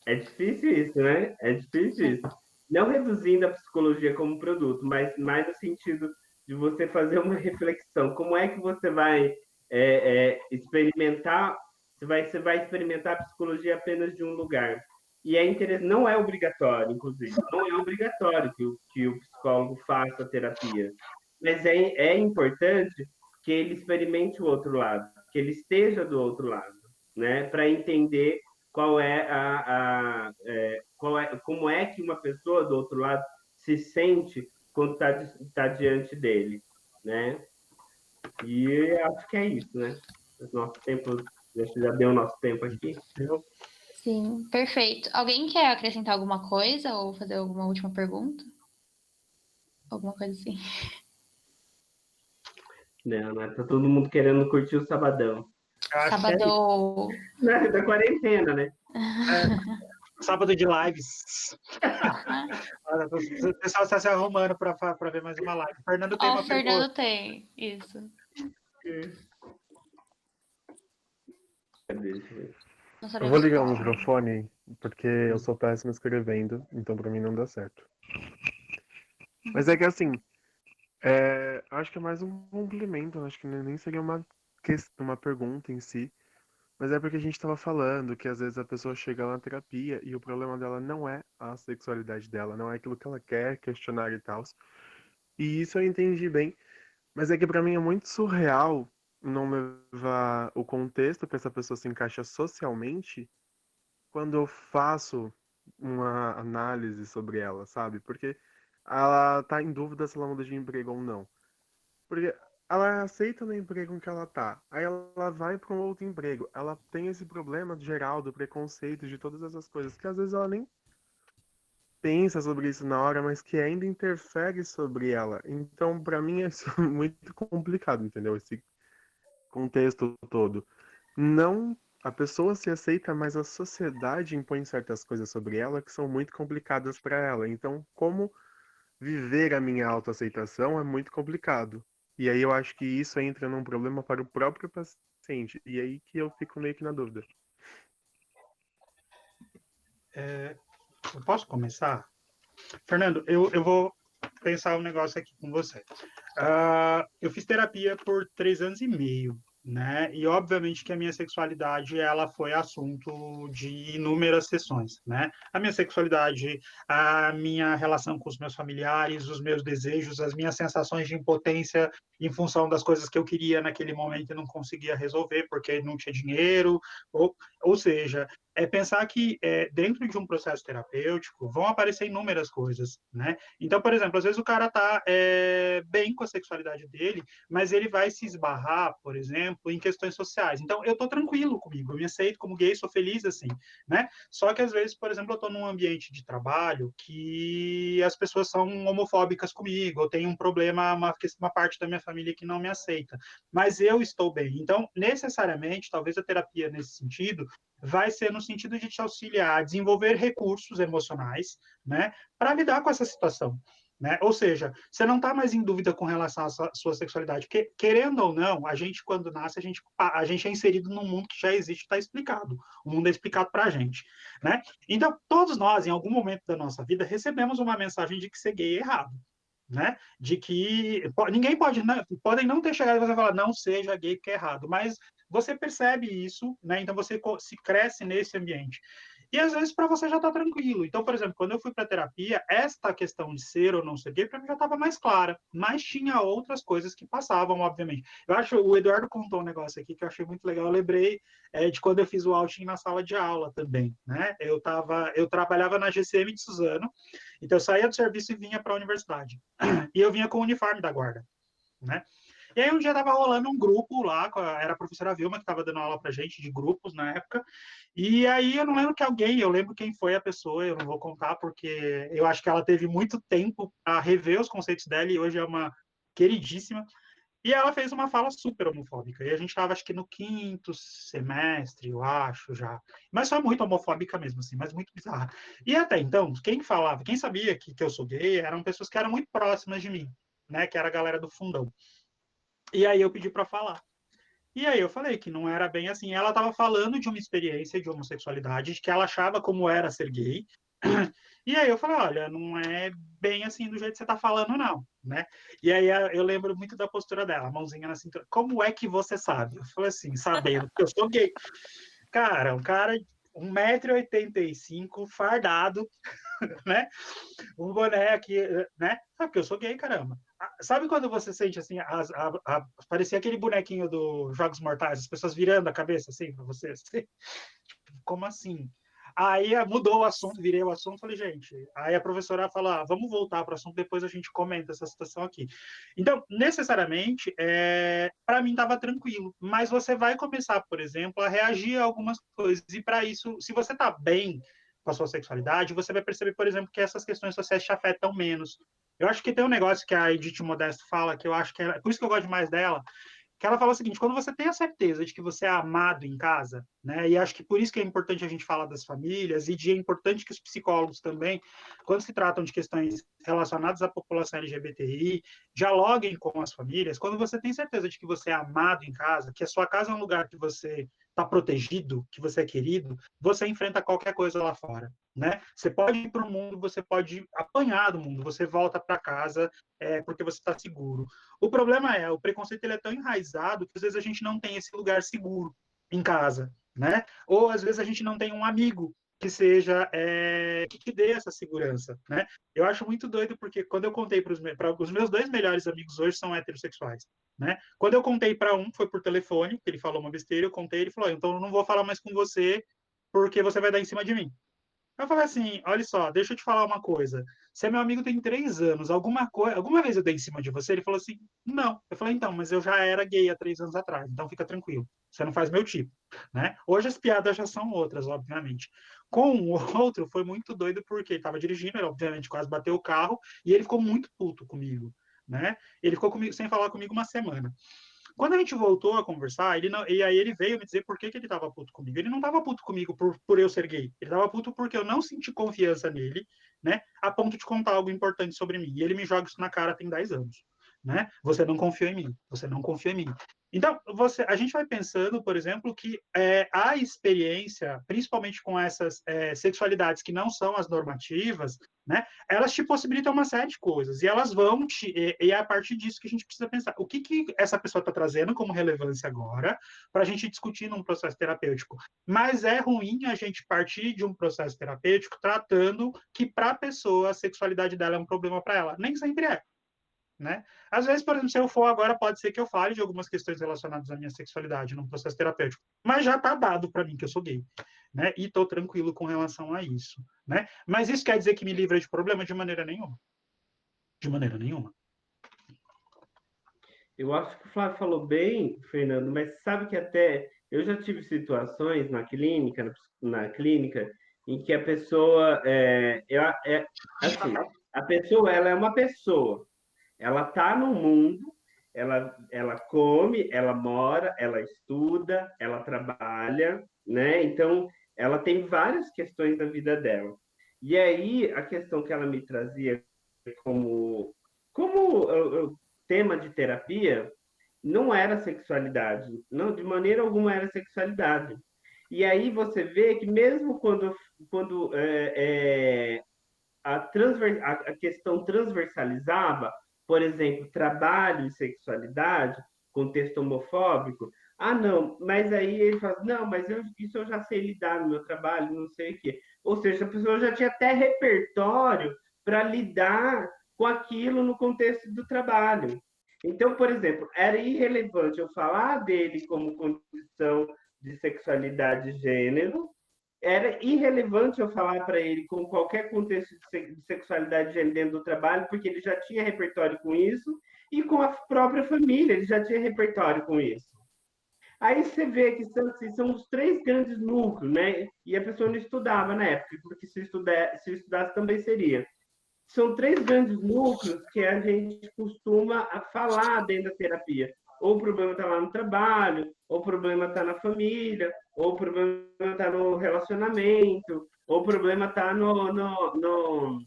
Speaker 1: É difícil isso, né? É difícil isso. Não reduzindo a psicologia como produto, mas mais no sentido de você fazer uma reflexão. Como é que você vai experimentar? Você vai experimentar a psicologia apenas de um lugar. E é interessante, não é obrigatório, inclusive, não é obrigatório que o psicólogo faça terapia. Mas é importante que ele experimente o outro lado, que ele esteja do outro lado, né? Para entender qual é como é que uma pessoa do outro lado se sente quando está diante dele, né? E acho que é isso, né? Nosso tempo já deu o nosso tempo aqui.
Speaker 2: Sim, perfeito. Alguém quer acrescentar alguma coisa ou fazer alguma última pergunta? Alguma coisa assim.
Speaker 1: Não, né? Tá todo mundo querendo curtir o sabadão.
Speaker 2: Sábado.
Speaker 1: Da quarentena, né?
Speaker 3: Sábado de lives. O pessoal está se arrumando para ver mais uma live. O Fernando tem uma pergunta.
Speaker 2: O Fernando tem, isso.
Speaker 4: Eu vou ligar o microfone porque eu sou péssimo escrevendo, então pra mim não dá certo. Mas é que assim, acho que é mais um complemento, acho que nem seria uma pergunta em si, mas é porque a gente tava falando que às vezes a pessoa chega lá na terapia e o problema dela não é a sexualidade dela, não é aquilo que ela quer questionar e tal. E isso eu entendi bem, mas é que pra mim é muito surreal não levar o contexto que essa pessoa se encaixa socialmente quando eu faço uma análise sobre ela, sabe? Porque ela tá em dúvida se ela muda de emprego ou não. Porque ela aceita no emprego em que ela tá. Aí ela vai para um outro emprego. Ela tem esse problema geral do preconceito, de todas essas coisas, que às vezes ela nem pensa sobre isso na hora, mas que ainda interfere sobre ela. Então, para mim, é isso muito complicado, entendeu? Esse contexto todo. Não, a pessoa se aceita, mas a sociedade impõe certas coisas sobre ela que são muito complicadas para ela. Então, como viver a minha autoaceitação é muito complicado. E aí eu acho que isso entra num problema para o próprio paciente. E aí que eu fico meio que na dúvida.
Speaker 3: Eu posso começar? Fernando, eu vou pensar um negócio aqui com você. Eu fiz terapia por 3 anos e meio, né? E obviamente que a minha sexualidade ela foi assunto de inúmeras sessões, né? A minha sexualidade, a minha relação com os meus familiares, os meus desejos, as minhas sensações de impotência em função das coisas que eu queria naquele momento e não conseguia resolver porque não tinha dinheiro, ou seja, pensar que dentro de um processo terapêutico vão aparecer inúmeras coisas, né? Então, por exemplo, às vezes o cara tá bem com a sexualidade dele, mas ele vai se esbarrar, por exemplo, em questões sociais. Então, eu tô tranquilo comigo, eu me aceito como gay, sou feliz assim, né? Só que às vezes, por exemplo, eu tô num ambiente de trabalho que as pessoas são homofóbicas comigo, eu tenho um problema, uma parte da minha família que não me aceita, mas eu estou bem. Então, necessariamente, talvez a terapia nesse sentido vai ser no sentido de te auxiliar a desenvolver recursos emocionais, né, para lidar com essa situação. né? Ou seja, você não está mais em dúvida com relação à sua sexualidade, porque, querendo ou não, a gente, quando nasce, a gente é inserido num mundo que já existe, está explicado. O mundo é explicado para a gente, né? Então, todos nós, em algum momento da nossa vida, recebemos uma mensagem de que ser gay é errado, né? De que ninguém pode, né? Podem não ter chegado e você falar, não seja gay porque é errado, mas você percebe isso, né? Então você se cresce nesse ambiente. E às vezes para você já está tranquilo. Então, por exemplo, quando eu fui para terapia, esta questão de ser ou não ser gay para mim já estava mais clara, mas tinha outras coisas que passavam, obviamente. Eu acho, o Eduardo contou um negócio aqui que eu achei muito legal. Eu lembrei de quando eu fiz o outing na sala de aula também, né? Eu trabalhava na GCM de Suzano, então eu saía do serviço e vinha para a universidade. E eu vinha com o uniforme da guarda, né? E aí um dia tava rolando um grupo lá, era a professora Vilma que estava dando aula pra gente, de grupos na época, e aí eu não lembro que alguém, eu lembro quem foi a pessoa, eu não vou contar, porque eu acho que ela teve muito tempo a rever os conceitos dela, e hoje é uma queridíssima, e ela fez uma fala super homofóbica, e a gente estava acho que no 5º semestre, eu acho, já, mas foi muito homofóbica mesmo, assim, mas muito bizarra. E até então, quem falava, quem sabia que eu sou gay, eram pessoas que eram muito próximas de mim, né, que era a galera do fundão. E aí eu pedi para falar. E aí eu falei que não era bem assim. Ela estava falando de uma experiência de homossexualidade, de que ela achava como era ser gay. E aí eu falei, olha, não é bem assim do jeito que você está falando, não, né? E aí eu lembro muito da postura dela, mãozinha na cintura. Como é que você sabe? Eu falei assim, sabendo que eu sou gay. Cara, um cara 1,85 m, fardado, né? Um boné aqui, né? Sabe que eu sou gay, caramba. Sabe quando você sente assim, parecia aquele bonequinho dos Jogos Mortais, as pessoas virando a cabeça assim pra você? Assim? Como assim? Aí mudou o assunto, virei o assunto, falei, gente. Aí a professora falou, vamos voltar para o assunto, depois a gente comenta essa situação aqui. Então, necessariamente, para mim estava tranquilo, mas você vai começar, por exemplo, a reagir a algumas coisas. E para isso, se você está bem com a sua sexualidade, você vai perceber, por exemplo, que essas questões sociais te afetam menos. Eu acho que tem um negócio que a Edith Modesto fala, que eu acho que por isso que eu gosto mais dela, que ela fala o seguinte, quando você tem a certeza de que você é amado em casa, né, e acho que por isso que é importante a gente falar das famílias, e é importante que os psicólogos também, quando se tratam de questões relacionadas à população LGBTI, dialoguem com as famílias, quando você tem certeza de que você é amado em casa, que a sua casa é um lugar que você está protegido, que você é querido, você enfrenta qualquer coisa lá fora. Né? Você pode ir para o mundo, você pode apanhar do mundo, você volta para casa porque você está seguro. O problema o preconceito ele é tão enraizado que às vezes a gente não tem esse lugar seguro em casa, né? Ou às vezes a gente não tem um amigo que seja que te dê essa segurança, né? Eu acho muito doido porque quando eu contei para os meus 2 melhores amigos hoje são heterossexuais, né? Quando eu contei para um foi por telefone, ele falou uma besteira, eu contei, ele falou, então eu não vou falar mais com você porque você vai dar em cima de mim. Eu falei assim, olha só, deixa eu te falar uma coisa. Você é meu amigo tem 3 anos, alguma vez eu dei em cima de você? Ele falou assim, não. Eu falei, então, mas eu já era gay há 3 anos atrás, então fica tranquilo. Você não faz meu tipo, né? Hoje as piadas já são outras, obviamente. Com o outro foi muito doido porque ele estava dirigindo, ele obviamente quase bateu o carro e ele ficou muito puto comigo, né? Ele ficou comigo, sem falar comigo uma semana. Quando a gente voltou a conversar, e aí ele veio me dizer por que ele estava puto comigo. Ele não estava puto comigo por eu ser gay. Ele estava puto porque eu não senti confiança nele, né? A ponto de contar algo importante sobre mim. E ele me joga isso na cara tem 10 anos. Né? Você não confiou em mim. Você não confiou em mim. Então, a gente vai pensando, por exemplo, que a experiência, principalmente com essas sexualidades que não são as normativas, né, elas te possibilitam uma série de coisas, e elas vão e é a partir disso que a gente precisa pensar. O que essa pessoa está trazendo como relevância agora, para a gente discutir num processo terapêutico? Mas é ruim a gente partir de um processo terapêutico tratando que, para a pessoa, a sexualidade dela é um problema para ela. Nem sempre é. Né? Às vezes, por exemplo, se eu for agora, pode ser que eu fale de algumas questões relacionadas à minha sexualidade num processo terapêutico, mas já está dado para mim que eu sou gay, né? E estou tranquilo com relação a isso, né? Mas isso quer dizer que me livra de problema? De maneira nenhuma. De maneira nenhuma.
Speaker 1: Eu acho que o Flávio falou bem, Fernando, mas sabe que até eu já tive situações na clínica, em que a pessoa assim, a pessoa ela é uma pessoa, ela está no mundo, ela come, ela mora, ela estuda, ela trabalha, né? Então, ela tem várias questões da vida dela. E aí, a questão que ela me trazia como tema de terapia, não era sexualidade, não, de maneira alguma era sexualidade. E aí você vê que mesmo quando a questão transversalizava, por exemplo, trabalho e sexualidade, contexto homofóbico, não, mas aí ele fala, não, mas isso eu já sei lidar no meu trabalho, não sei o quê. Ou seja, a pessoa já tinha até repertório para lidar com aquilo no contexto do trabalho. Então, por exemplo, era irrelevante eu falar dele como condição de sexualidade e gênero, era irrelevante eu falar para ele com qualquer contexto de sexualidade de gênero dentro do trabalho, porque ele já tinha repertório com isso, e com a própria família, ele já tinha repertório com isso. Aí você vê que são os três grandes núcleos, né? E a pessoa não estudava na época, porque se estudasse também seria. São três grandes núcleos que a gente costuma falar dentro da terapia. Ou o problema está lá no trabalho, ou o problema está na família, ou o problema está no relacionamento, ou o problema está no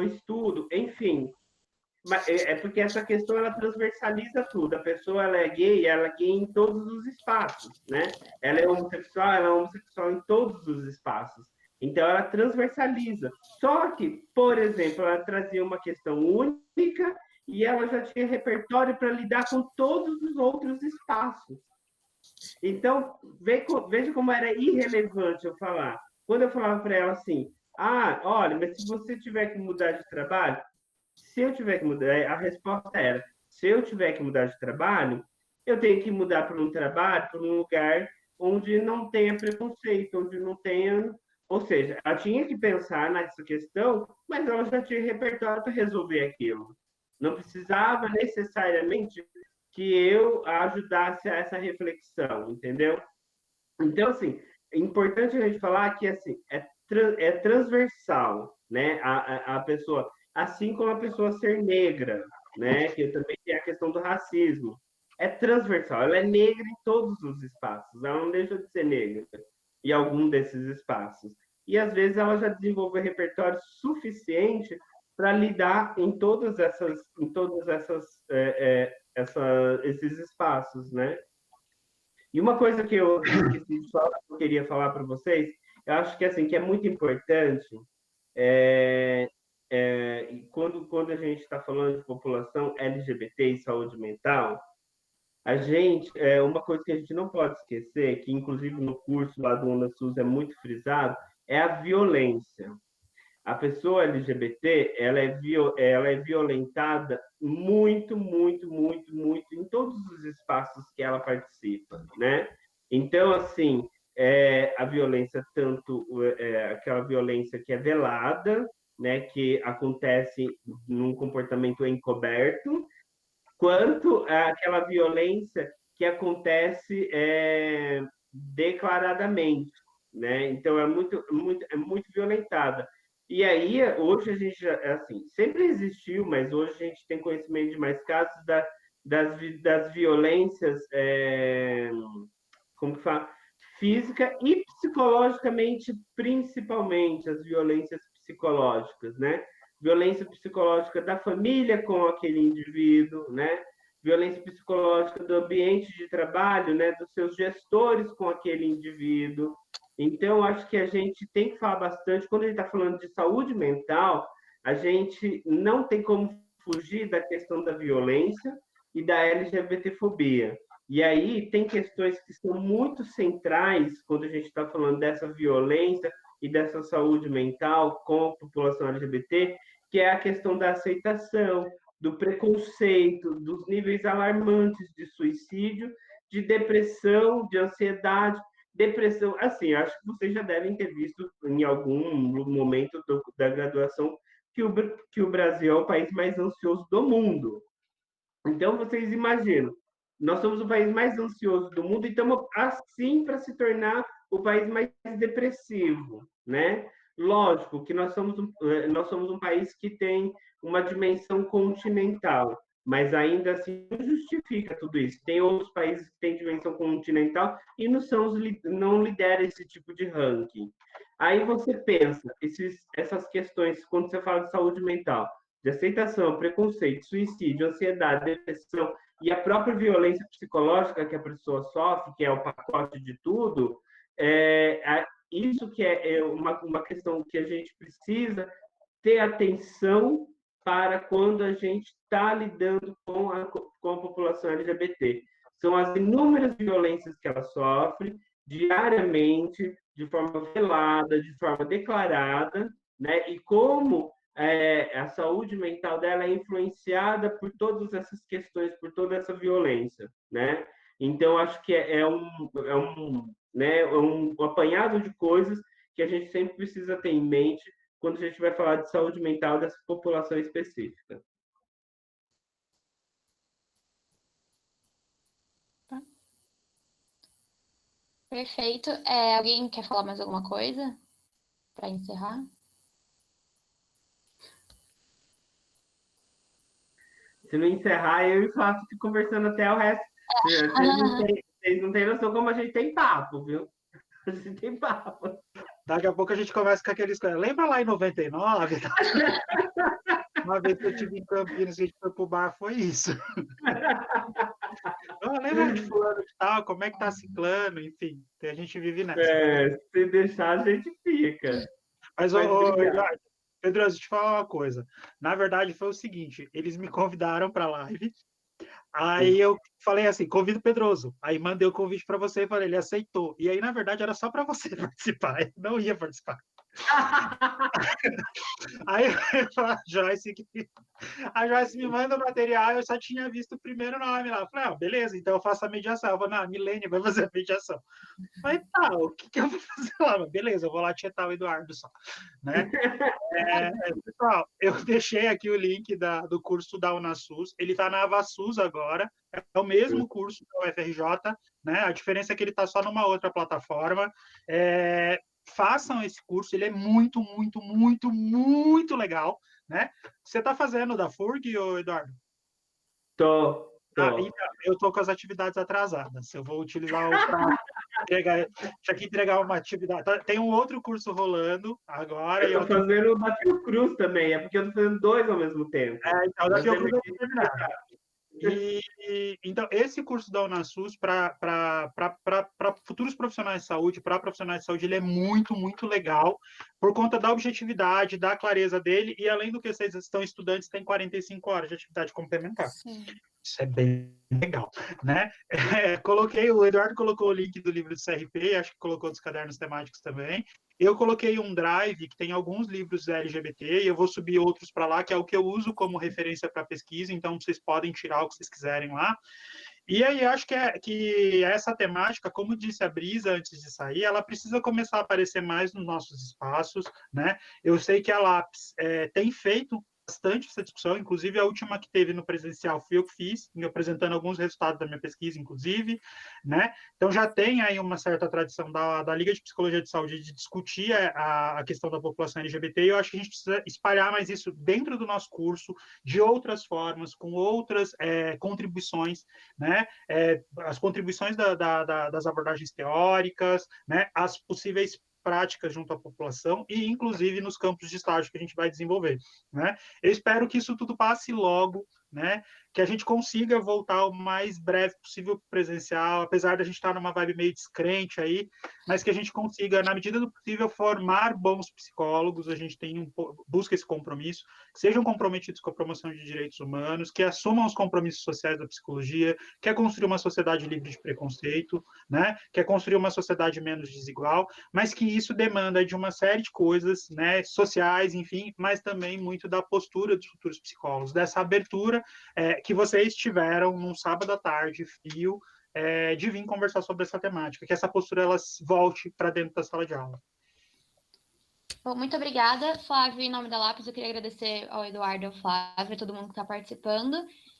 Speaker 1: estudo, enfim. É porque essa questão ela transversaliza tudo. A pessoa ela é gay em todos os espaços, né? Ela é homossexual em todos os espaços. Então ela transversaliza. Só que, por exemplo, ela trazia uma questão única e ela já tinha repertório para lidar com todos os outros espaços. Então, veja como era irrelevante eu falar. Quando eu falava para ela assim, olha, mas se você tiver que mudar de trabalho, se eu tiver que mudar, a resposta era, se eu tiver que mudar de trabalho, eu tenho que mudar para um trabalho, para um lugar onde não tenha preconceito, onde não tenha... Ou seja, ela tinha que pensar nessa questão, mas ela já tinha repertório para resolver aquilo. Não precisava necessariamente que eu ajudasse a essa reflexão, entendeu? Então, assim, é importante a gente falar que assim, é transversal, né? A pessoa, assim como a pessoa ser negra, né? Que também tem a questão do racismo. É transversal, ela é negra em todos os espaços, ela não deixa de ser negra em algum desses espaços. E às vezes ela já desenvolveu repertório suficiente para lidar em todas esses espaços, né? E uma coisa que eu esqueci de falar, que eu queria falar para vocês, eu acho que assim que é muito importante quando a gente está falando de população LGBT e saúde mental, uma coisa que a gente não pode esquecer, que inclusive no curso lá do UNASUS é muito frisado, é a violência. A pessoa LGBT, ela é violentada muito, muito, muito, muito em todos os espaços que ela participa, né? Então, assim, a violência, tanto aquela violência que é velada, né, que acontece num comportamento encoberto, quanto aquela violência que acontece declaradamente, né? Então é muito violentada. E aí hoje a gente assim sempre existiu, mas hoje a gente tem conhecimento de mais casos das violências, como que fala, física e psicologicamente, principalmente as violências psicológicas, né? Violência psicológica da família com aquele indivíduo, né? Violência psicológica do ambiente de trabalho, né? Dos seus gestores com aquele indivíduo. Então, acho que a gente tem que falar bastante, quando a gente está falando de saúde mental, a gente não tem como fugir da questão da violência e da LGBTfobia. E aí tem questões que são muito centrais quando a gente está falando dessa violência e dessa saúde mental com a população LGBT, que é a questão da aceitação, do preconceito, dos níveis alarmantes de suicídio, de depressão, de ansiedade. Depressão, assim, acho que vocês já devem ter visto em algum momento da graduação que o Brasil é o país mais ansioso do mundo. Então, vocês imaginam, nós somos o país mais ansioso do mundo e estamos assim para se tornar o país mais depressivo, né? Lógico que nós somos um país que tem uma dimensão continental, mas ainda assim não justifica tudo isso. Tem outros países que têm dimensão continental e não lidera esse tipo de ranking. Aí você pensa, essas questões, quando você fala de saúde mental, de aceitação, preconceito, suicídio, ansiedade, depressão e a própria violência psicológica que a pessoa sofre, que é o pacote de tudo, isso que é uma questão que a gente precisa ter atenção para quando a gente está lidando com a população LGBT. São as inúmeras violências que ela sofre diariamente, de forma velada, de forma declarada, né? E como a saúde mental dela é influenciada por todas essas questões, por toda essa violência, né? Então, acho que um apanhado de coisas que a gente sempre precisa ter em mente quando a gente vai falar de saúde mental dessa população específica.
Speaker 2: Perfeito. Alguém quer falar mais alguma coisa para encerrar?
Speaker 1: Se não encerrar, eu e o Flávio fico conversando até o resto. Vocês não têm noção como a gente tem papo, viu? A gente tem papo.
Speaker 3: Daqui a pouco a gente começa com aqueles... Lembra lá em 99? Uma vez que eu estive em Campinas, a gente foi pro bar, foi isso. Lembra de fulano de tal, como é que tá ciclano, enfim, a gente vive nessa.
Speaker 1: Se deixar, a gente fica.
Speaker 3: Mas, Eduardo, Pedroso, deixa eu te falar uma coisa. Na verdade, foi o seguinte, eles me convidaram para a live, aí eu falei assim, convido o Pedroso. Aí mandei o convite para você e falei, ele aceitou. E aí, na verdade, era só para você participar, ele não ia participar. Aí eu falei, a Joyce me manda o material, eu só tinha visto o primeiro nome lá. Eu falei, beleza, então eu faço a mediação. Eu falei, não, a Milene vai fazer a mediação. Eu falei, tá, o que eu vou fazer lá? Beleza, eu vou lá tietar o Eduardo só. Né? Pessoal, eu deixei aqui o link do curso da Unasus, ele está na Avasus agora, é o mesmo curso da UFRJ, né? A diferença é que ele está só numa outra plataforma. Façam esse curso, ele é muito, muito, muito, muito legal, né? Você está fazendo da FURG, Eduardo?
Speaker 1: Tô.
Speaker 3: Então, eu estou com as atividades atrasadas. Eu vou utilizar o prazo tinha que entregar uma atividade. Tem um outro curso rolando agora.
Speaker 1: Eu estou fazendo o da Fiocruz também, é porque eu estou fazendo dois ao mesmo tempo.
Speaker 3: Então, o da Fiocruz eu vou terminar. Então, esse curso da Unasus para futuros profissionais de saúde, para profissionais de saúde, ele é muito, muito legal, por conta da objetividade, da clareza dele, e além do que vocês estão estudantes, tem 45 horas de atividade complementar. Sim. Isso é bem legal, né? O Eduardo colocou o link do livro do CRP, acho que colocou dos cadernos temáticos também. Eu coloquei um drive que tem alguns livros LGBT e eu vou subir outros para lá, que é o que eu uso como referência para pesquisa, então vocês podem tirar o que vocês quiserem lá. E aí acho que essa temática, como disse a Brisa antes de sair, ela precisa começar a aparecer mais nos nossos espaços, né? Eu sei que a Lápis tem feito bastante essa discussão, inclusive a última que teve no presencial fui eu que fiz, apresentando alguns resultados da minha pesquisa, inclusive, né? Então já tem aí uma certa tradição da Liga de Psicologia de Saúde de discutir a questão da população LGBT, e eu acho que a gente precisa espalhar mais isso dentro do nosso curso, de outras formas, com outras contribuições, né? As contribuições das abordagens teóricas, né? As possíveis práticas junto à população e, inclusive, nos campos de estágio que a gente vai desenvolver, né? Eu espero que isso tudo passe logo, né? Que a gente consiga voltar o mais breve possível presencial, apesar de a gente estar numa vibe meio descrente aí, mas que a gente consiga, na medida do possível, formar bons psicólogos, a gente busca esse compromisso, que sejam comprometidos com a promoção de direitos humanos, que assumam os compromissos sociais da psicologia, quer construir uma sociedade livre de preconceito, né? Quer construir uma sociedade menos desigual, mas que isso demanda de uma série de coisas, né, sociais, enfim, mas também muito da postura dos futuros psicólogos, dessa abertura que vocês tiveram num sábado à tarde, frio, de vir conversar sobre essa temática, que essa postura ela volte para dentro da sala de aula.
Speaker 2: Bom, muito obrigada, Flávio. Em nome da Lápis, eu queria agradecer ao Eduardo, ao Flávio, a todo mundo que está participando.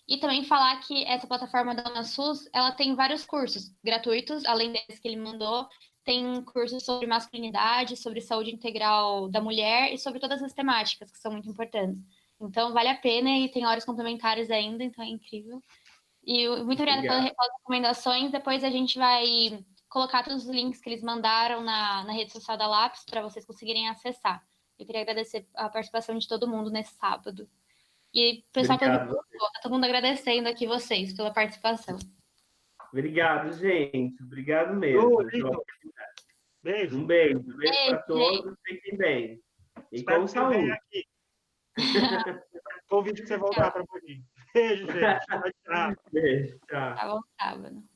Speaker 2: E também falar que essa plataforma da Unasus, ela tem vários cursos gratuitos, além desse que ele mandou. Tem cursos sobre masculinidade, sobre saúde integral da mulher e sobre todas as temáticas que são muito importantes. Então, vale a pena e tem horas complementares ainda, então é incrível. E muito obrigada pelas recomendações. Depois a gente vai colocar todos os links que eles mandaram na rede social da Lápis para vocês conseguirem acessar. Eu queria agradecer a participação de todo mundo nesse sábado. E o pessoal
Speaker 1: Obrigado.
Speaker 2: todo mundo agradecendo aqui vocês pela participação.
Speaker 1: Obrigado, gente. Obrigado mesmo.
Speaker 3: Beijo.
Speaker 1: Um beijo. Beijo
Speaker 2: Beijo,
Speaker 1: para todos. Fiquem bem. E
Speaker 3: Espero
Speaker 1: com
Speaker 3: que você venha
Speaker 1: saúde.
Speaker 3: aqui. Convite para você voltar para Mogi. Beijo, gente. Tchau, tchau.
Speaker 1: Beijo. Tchau.
Speaker 2: Tá bom, sábado.